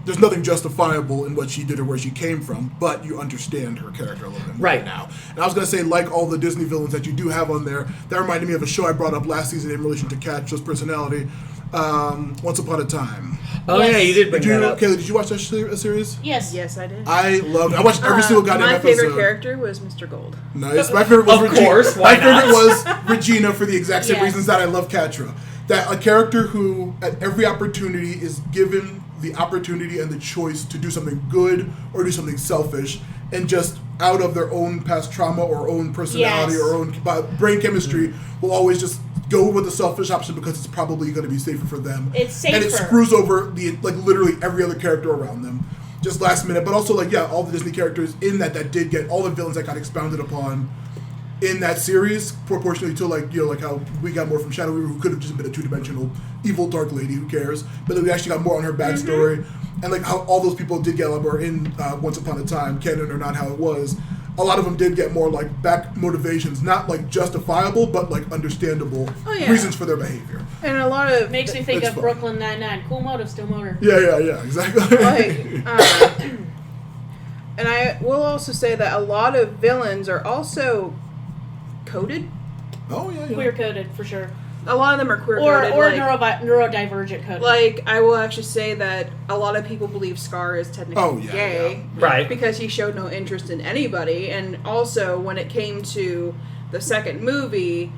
there's nothing justifiable in what she did or where she came from, but you understand her character a little bit more Right now. And I was gonna say, like all the Disney villains that you do have on there, that reminded me of a show I brought up last season in relation to Catra's personality. Once Upon a Time. Oh Yes. yeah, you did bring that up. Kaylee, did you watch that series? Yes. Yes, I did. I watched every single goddamn my episode. favorite character was Mr. Gold. Nice. My favorite was Of Regina. course, why My favorite not? was Regina for the exact same Yes. reasons that I love Catra. That a character who, at every opportunity, is given the opportunity and the choice to do something good or do something selfish, and just out of their own past trauma or own personality Yes. or own brain chemistry, will always just go with the selfish option because it's probably going to be safer for them. It's and it safer. screws over literally every other character around them. Just last minute, but also all the Disney characters in that did get all the villains that got expounded upon in that series, proportionally to like how we got more from Shadow Weaver, who could have just been a two-dimensional evil dark lady, who cares? But then we actually got more on her backstory, and like how all those people did get a lot more in Once Upon a Time, canon or not how it was. A lot of them did get more like back motivations, not like justifiable, but like understandable reasons for their behavior. And a lot of Makes me think That's of fun. Brooklyn Nine-Nine. Cool motive, still motor. Yeah, exactly. and I will also say that a lot of villains are also coded. Oh yeah. Queer coded for sure. A lot of them are queer Or coded. neurodivergent coded. Like, I will actually say that a lot of people believe Scar is technically gay. Right. Because he showed no interest in anybody. And also, when it came to the second movie,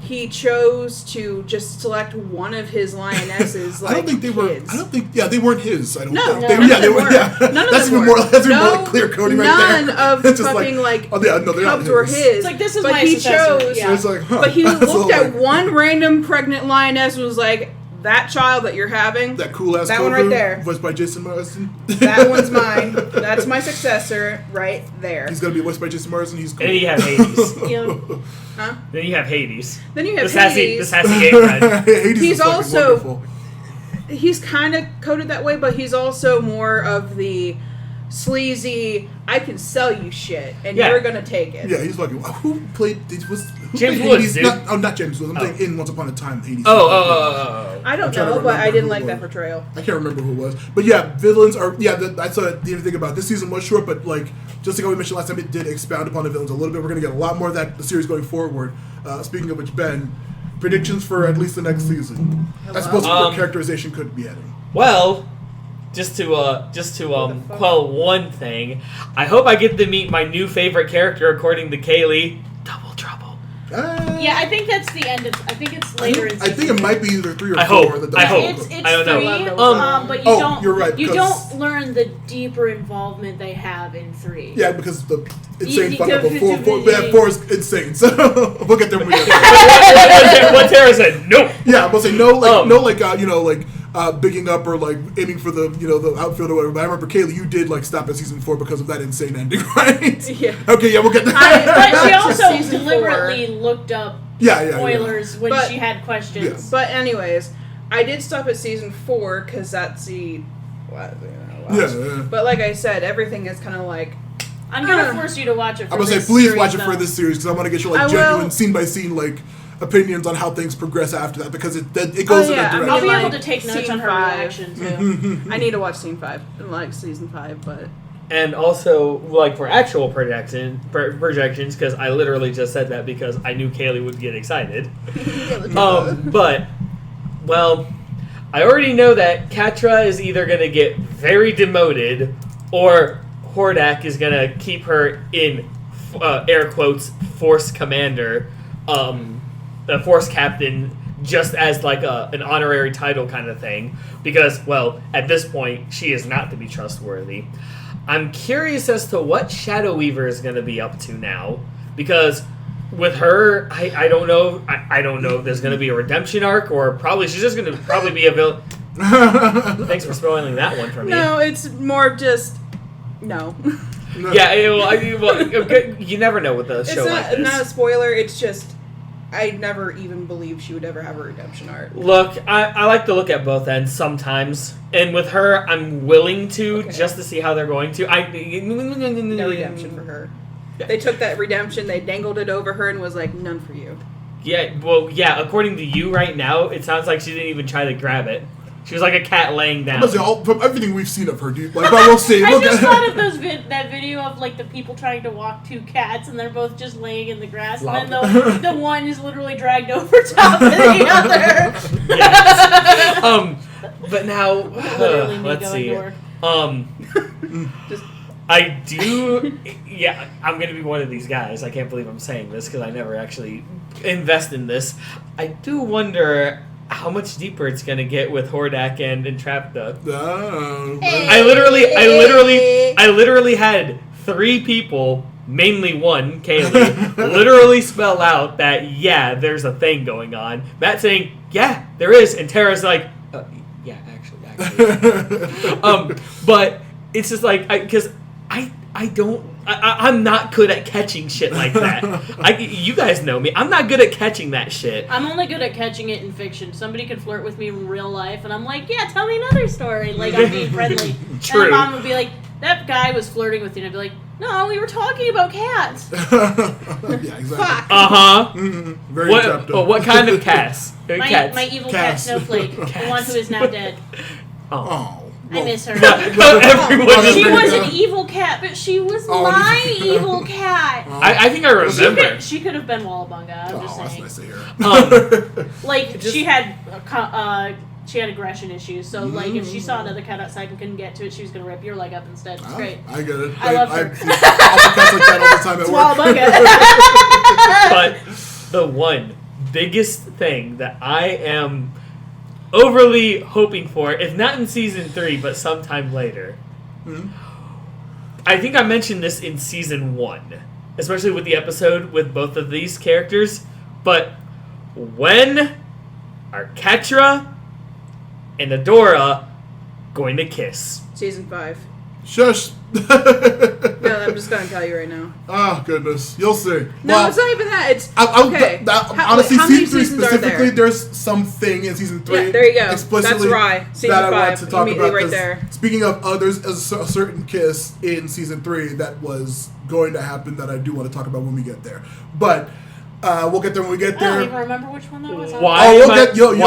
he chose to just select one of his lionesses, like, I don't think they were. kids. I don't think. Yeah, they weren't his. I don't No, think. none of They them were. were. Yeah, None of that's them even were. more. That's even more like clear coding right there. None of It's just fucking like, oh yeah, no, they're cubs not were his. his. It's like, this is but my he successor. chose. Yeah. It's like, huh. But he That's looked all at like, one random pregnant lioness and was like, "That child that you're having, that cool ass. that one right there. voiced by Jason Marsden. that one's mine. That's my successor right there." He's gonna be voiced by Jason Marsden. He's cool. And then you have Hades. Huh? Then you have Hades. Then you The have sassy Hades. gay friend. Hades He's is fucking also- wonderful. He's kind of coded that way, but he's also more of the sleazy, I can sell you shit, and Yeah. you're gonna take it. Yeah, he's fucking. Who played? Was James who Woods, dude. Not James Woods. I'm saying in Once Upon a Time, 80s. I don't I'm trying to know, but I remember didn't who like it that was. portrayal. I can't remember who it was, but yeah, villains are that's what I didn't think about. This season was short, but like just like we mentioned last time, it did expound upon the villains a little bit. We're gonna get a lot more of that the series going forward. Speaking of which, Ben, predictions for at least the next season. I suppose what characterization could be adding. Well, just to quell one thing, I hope I get to meet my new favorite character according to Kaylee. Double Trouble. Yeah, I think that's the end of. I think it's later in season. I think it might be either 3 or 4. I hope. It's I don't know. 3, but you don't. You're right, You 'cause- don't learn the deeper involvement they have in 3. Yeah, because the insane You- fuck up of you- 4 is insane. So we'll get there when we get there. What Tara said, nope. Yeah, I'm gonna say bigging up or like aiming for the the outfield or whatever. But I remember Kaylee, you did like stop at season 4 because of that insane ending, right? Yeah. Okay, yeah, we'll get there. But she also Season deliberately looked up yeah. spoilers when But- she had questions. Yes. But anyways, I did stop at season 4 because that's the last. Yeah. But like I said, everything is kind of like. I'm gonna force you to watch it. For I'm gonna say, this please series, watch it though. for this series because I want to get you I like will. genuine scene by scene like opinions on how things progress after that because it goes in that I mean, direction. I'll be like, able to take notes scene on her 5. reaction too. I need to watch scene 5 and like season 5, but And also, like for actual projections, because I literally just said that because I knew Kaylee would get excited. But, well, I already know that Katra is either going to get very demoted or Hordak is going to keep her in, air quotes, Force Commander, Force Captain, just as like an honorary title kind of thing. Because, well, at this point, she is not to be trustworthy. I'm curious as to what Shadow Weaver is going to be up to now. Because with her, I don't know. I don't know if there's going to be a redemption arc or probably she's just going to probably be a villain. Thanks for spoiling that one for me. no, it's more of just no. Yeah, you never know with a show like It's this. not a spoiler. It's just I never even believed she would ever have a redemption arc. Look, I like to look at both ends sometimes, and with her, I'm willing to just to see how they're going to. No redemption for her. They took that redemption, they dangled it over her, and was like, none for you. Yeah, well, yeah. According to you right now, it sounds like she didn't even try to grab it. She was like a cat laying down. From everything we've seen of her, dude. Like, but we'll see. I Look just at thought of that video of like the people trying to walk 2 cats and they're both just laying in the grass, and then the one is literally dragged over top of the other. Yes. But now Literally me let's going see. to work. I do. Yeah, I'm gonna be one of these guys. I can't believe I'm saying this because I never actually invest in this. I do wonder how much deeper it's gonna get with Hordak and Entrapta. I literally had 3 people, mainly one, Kaylee, literally spell out that yeah, there's a thing going on. Matt saying yeah, there is, and Tara's like yeah, actually. But it's just like because I'm not good at catching shit like that. You guys know me. I'm not good at catching that shit. I'm only good at catching it in fiction. Somebody could flirt with me in real life, and I'm like, yeah, tell me another story. Like, I'm being friendly. True. And my mom would be like, that guy was flirting with you. And I'd be like, no, we were talking about cats. Yeah, exactly. Fuck. Very What kind of cats? My evil cat Cats. Snowflake, the one who is now dead. Oh. I miss her. Everyone She is- was an evil cat, but she was my evil cat. I think I remember. She could have been Wallabunga. I'm just That's saying. nice to hear. Like she had aggression issues. So like if she saw another cat outside and couldn't get to it, she was gonna rip your leg up instead. It's great. I get it. I love her. I see cats like that all the time at work. Wallabunga. But the one biggest thing that I am overly hoping for, if not in season 3, but sometime later. I think I mentioned this in season 1, especially with the episode with both of these characters. But when are Katra and Adora going to kiss? Season 5. Shush. No, I'm just gonna tell you right now. Oh goodness, you'll see. No, well, it's not even that. It's okay. Honestly, how many season 3 seasons are specifically, there? there's something in season 3. Yeah, there you go. Explicitly That's Rye. Season that I 5, want to talk immediately about. right 'Cause there. Speaking of, there's a certain kiss in season 3 that was going to happen that I do want to talk about when we get there. But we'll get there when we get I there. don't even remember which one that was. Why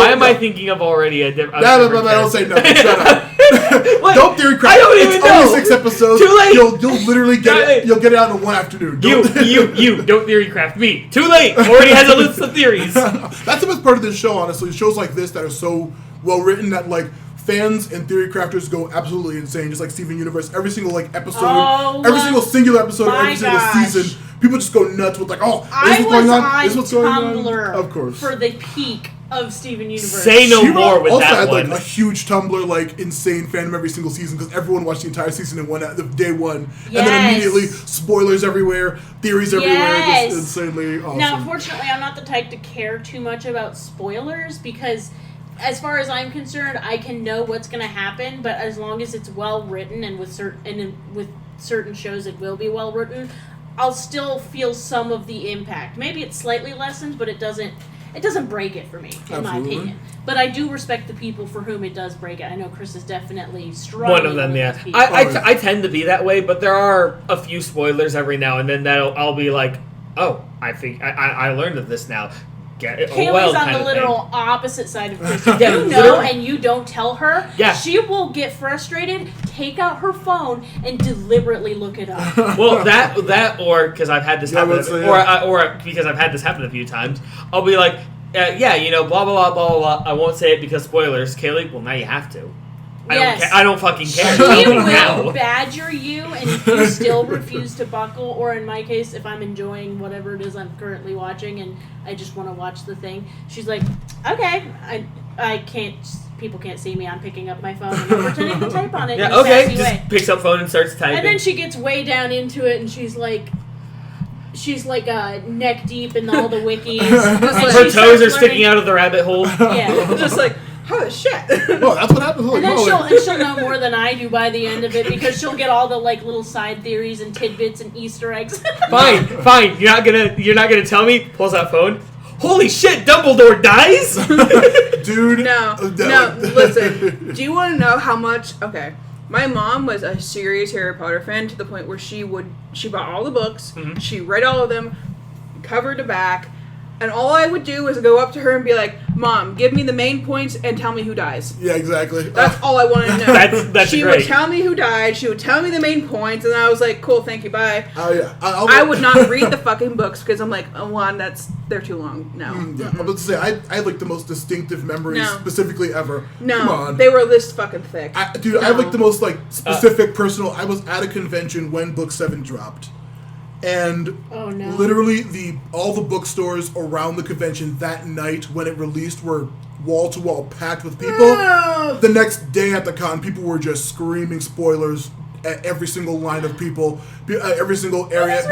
am I thinking of already a different? Don't say nothing. Shut up. Don't theory craft. I don't even it's know. only 6 episodes. Too late. You'll literally get it. You'll get it out in one afternoon. You don't theory craft me. Too late. Already has a list of theories. That's the best part of this show, honestly. Shows like this that are so well written that like fans and theory crafters go absolutely insane. Just like Steven Universe, every single like episode, every single singular episode, every single season, people just go nuts with like, oh, this is what's going on. This is what's going on. Of course. For the peak of Steven Universe. Say no more with also that had one. like a huge Tumblr, like insane fandom every single season because everyone watched the entire season in day one, and then immediately spoilers everywhere, theories everywhere, just insanely awesome. Now, unfortunately, I'm not the type to care too much about spoilers because, as far as I'm concerned, I can know what's going to happen, but as long as it's well written and with certain shows it will be well written, I'll still feel some of the impact. Maybe it slightly lessens, but it doesn't break it for me, in my opinion. But I do respect the people for whom it does break it. I know Chris is definitely strong. One of them, yeah. I tend to be that way, but there are a few spoilers every now and then that I'll be like, oh, I think I learned of this now. Kaylee's on the literal opposite side of Chris. If you know and you don't tell her, she will get frustrated, take out her phone, and deliberately look it up. Well, that or because I've had this happen, or because I've had this happen a few times, I'll be like, blah blah blah blah blah. I won't say it because spoilers. Kaylee, well now you have to. I don't fucking care. She will badger you, and if you still refuse to buckle, or in my case, if I'm enjoying whatever it is I'm currently watching and I just want to watch the thing, she's like, okay, I can't, people can't see me, I'm picking up my phone and I'm pretending to type on it. Yeah, okay, just picks up phone and starts typing. And then she gets way down into it and she's like neck deep in all the wikis. Her toes are sticking out of the rabbit hole. Yeah. Just like, oh shit! Oh, that's what happens. And then she'll know more than I do by the end of it because she'll get all the like little side theories and tidbits and Easter eggs. Fine. You're not gonna tell me. Pulls out phone. Holy shit! Dumbledore dies. Dude. No. Listen. Do you want to know how much? Okay. My mom was a serious Harry Potter fan to the point where she bought all the books. Mm-hmm. She read all of them, cover to back. And all I would do was go up to her and be like, Mom, give me the main points and tell me who dies. Yeah, exactly. That's all I wanted to know. That's she great. would tell me who died. She would tell me the main points. And I was like, cool, thank you, bye. Oh, yeah. I would not read the fucking books because I'm like, one, they're too long. No. Yeah, I'm about to say, I had like the most distinctive memories specifically ever. No, come on. They were this fucking thick. I have like the most like specific personal. I was at a convention when Book 7 dropped. And literally all the bookstores around the convention that night when it released were wall to wall packed with people. The next day at the con, people were just screaming spoilers at every single line of people, every single area.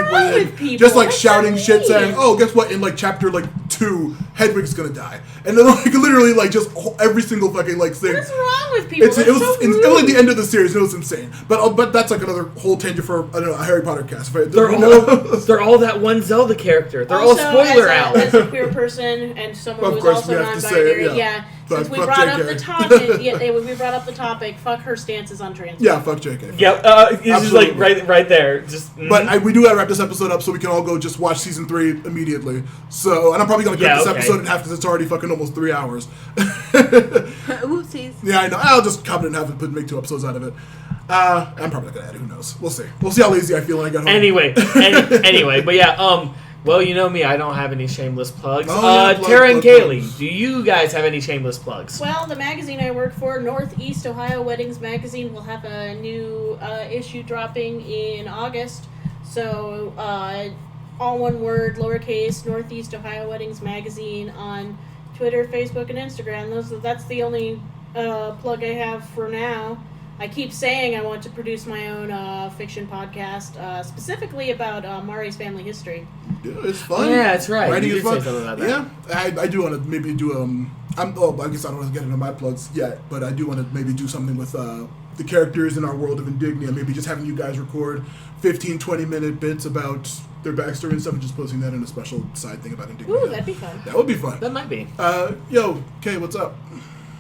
People just like shouting shit, saying, "Oh, guess what? In like chapter 2, Hedwig's gonna die," and then like literally like just every single fucking like thing. What's wrong with people? It was like the end of the series. It was insane. But that's like another whole tangent for a Harry Potter cast. Right? They're all that one Zelda character. They're all spoiler out. As a queer person and someone who's also non-binary, since we brought up the topic, fuck her stances on trans. Yeah, fuck JK. Yep, it's just like right there. Just. But we do gotta wrap this episode up so we can all go just watch season 3 immediately. So, and I'm probably gonna cut this episode in half because it's already fucking almost 3 hours. Oopsies. Yeah, I know. I'll just cut it in half and make 2 episodes out of it. I'm probably not gonna add it. Who knows? We'll see. We'll see how lazy I feel when I get home. Anyway, but yeah. Well, you know me, I don't have any shameless plugs. Tara and Kaylee, do you guys have any shameless plugs? Well, the magazine I work for, Northeast Ohio Weddings Magazine, will have a new issue dropping in August. So, all one word, lowercase, Northeast Ohio Weddings Magazine on Twitter, Facebook, and Instagram. That's the only plug I have for now. I keep saying I want to produce my own fiction podcast, specifically about Mari's family history. Yeah, it's fun. Yeah, that's right. Writing you is fun. Say something about that. Yeah, I do want to maybe do I guess I don't want to get into my plugs yet, but I do want to maybe do something with the characters in our world of Indignia. Maybe just having you guys record 15, 20-minute bits about their backstory and stuff, and just posting that in a special side thing about Indignia. Ooh, that'd be fun. That would be fun. That might be. Yo, Kay, what's up?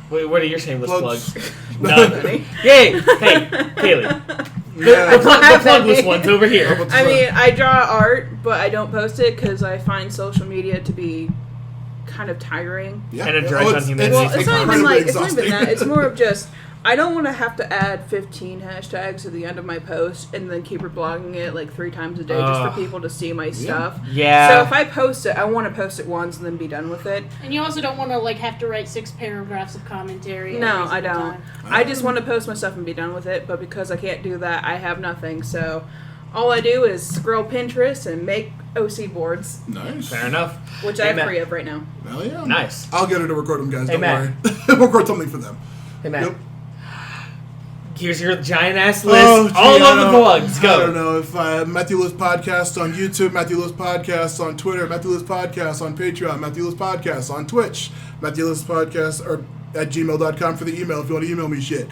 Wait, what are your shameless plugs? None. Yay! Hey, Kaylee. Yeah. The plugless one's over here. I mean, I draw art, but I don't post it because I find social media to be kind of tiring. Yeah. And a drag on humanity. Well, it's not even like, it's not even exhausting. that. It's more of just, I don't want to have to add 15 hashtags at the end of my post and then keep reblogging it like 3 times a day just for people to see my stuff. Yeah. So if I post it, I want to post it once and then be done with it. And you also don't want to like have to write 6 paragraphs of commentary. No, every I single don't. time. I just want to post my stuff and be done with it, but because I can't do that, I have nothing. So all I do is scroll Pinterest and make OC boards, Nice. Fair enough. which I have 3 of right now. Hell yeah. Nice. I'll get her to record them, guys. Hey, Don't Matt. worry. We'll record something for them. Hey, Matt. Yep. Here's your giant ass list. Gee, All I of the don't- plugs. Go. I don't know if Matthew Lewis Podcast on YouTube, Matthew Lewis Podcast on Twitter, Matthew Lewis Podcast on Patreon, Matthew Lewis Podcast on Twitch, Matthew Lewis Podcast or at gmail.com for the email if you want to email me shit.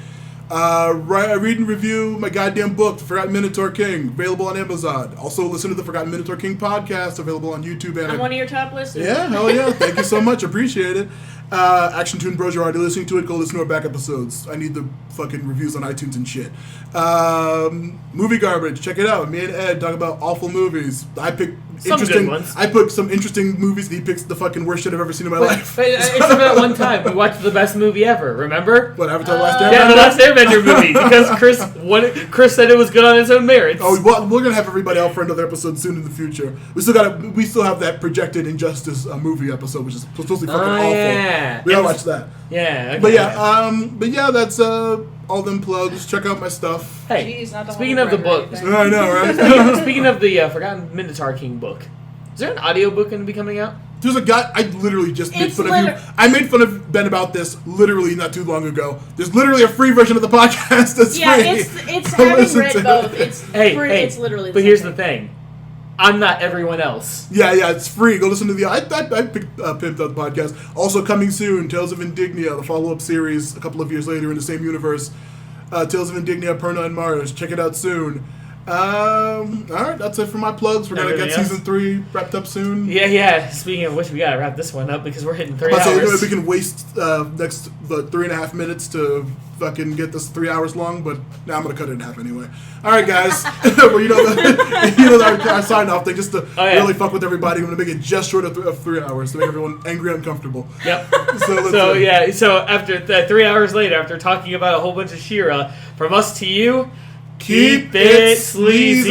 Read and review my goddamn book, The Forgotten Minotaur King, available on Amazon. Also listen to the Forgotten Minotaur King podcast, available on YouTube. And I'm one of your top listeners. yeah, hell yeah. Thank you so much. Appreciate it. Action Toon Bros, you're already listening to it. Go listen to our back episodes. I need the fucking reviews on iTunes and shit. Movie Garbage. Check it out. Me and Ed talk about awful movies. I pick Some interesting good ones. I pick some interesting movies and he picks the fucking worst shit I've ever seen in my life. But except for that one time, we watched the best movie ever. Remember? What, Avatar Last Airbender? Yeah, the Last Airbender movie because Chris said it was good on its own merits. Oh, well, we're gonna have everybody out for another episode soon in the future. We still have that projected Injustice movie episode, which is supposed to be fucking awful. Yeah. We gotta watch that. Yeah. Okay. But yeah, that's all them plugs. Check out my stuff. Hey, Jeez, not the speaking whole of the brand or book, anything. I know, right? speaking of the Forgotten Minotaur King book, is there an audiobook going to be coming out? There's a guy I literally just made It's fun of you. I made fun of Ben about this literally not too long ago. There's literally a free version of the podcast that's Yeah, free. it's Go having listen read to both. it. It's Hey, it's literally. But same here's the thing: I'm not everyone else. Yeah, it's free. Go listen to the. I picked pimped out the podcast. Also coming soon, Tales of Indignia, the follow-up series a couple of years later in the same universe. Tales of Indignia, Perna and Mars. Check it out soon. All right, that's it for my plugs. We're gonna Everything get else? season 3 wrapped up soon. Yeah. Speaking of which, we gotta wrap this one up because we're hitting 3 So hours. we can waste next 3.5 minutes to fucking get this 3 hours long, but now I'm gonna cut it in half anyway. All right, guys. Well, you know our sign off thing just to really fuck with everybody. I'm gonna make it just short of 3 hours to make everyone angry and uncomfortable. Yep. So So after 3 hours later, after talking about a whole bunch of She-Ra, from us to you, keep it sleazy.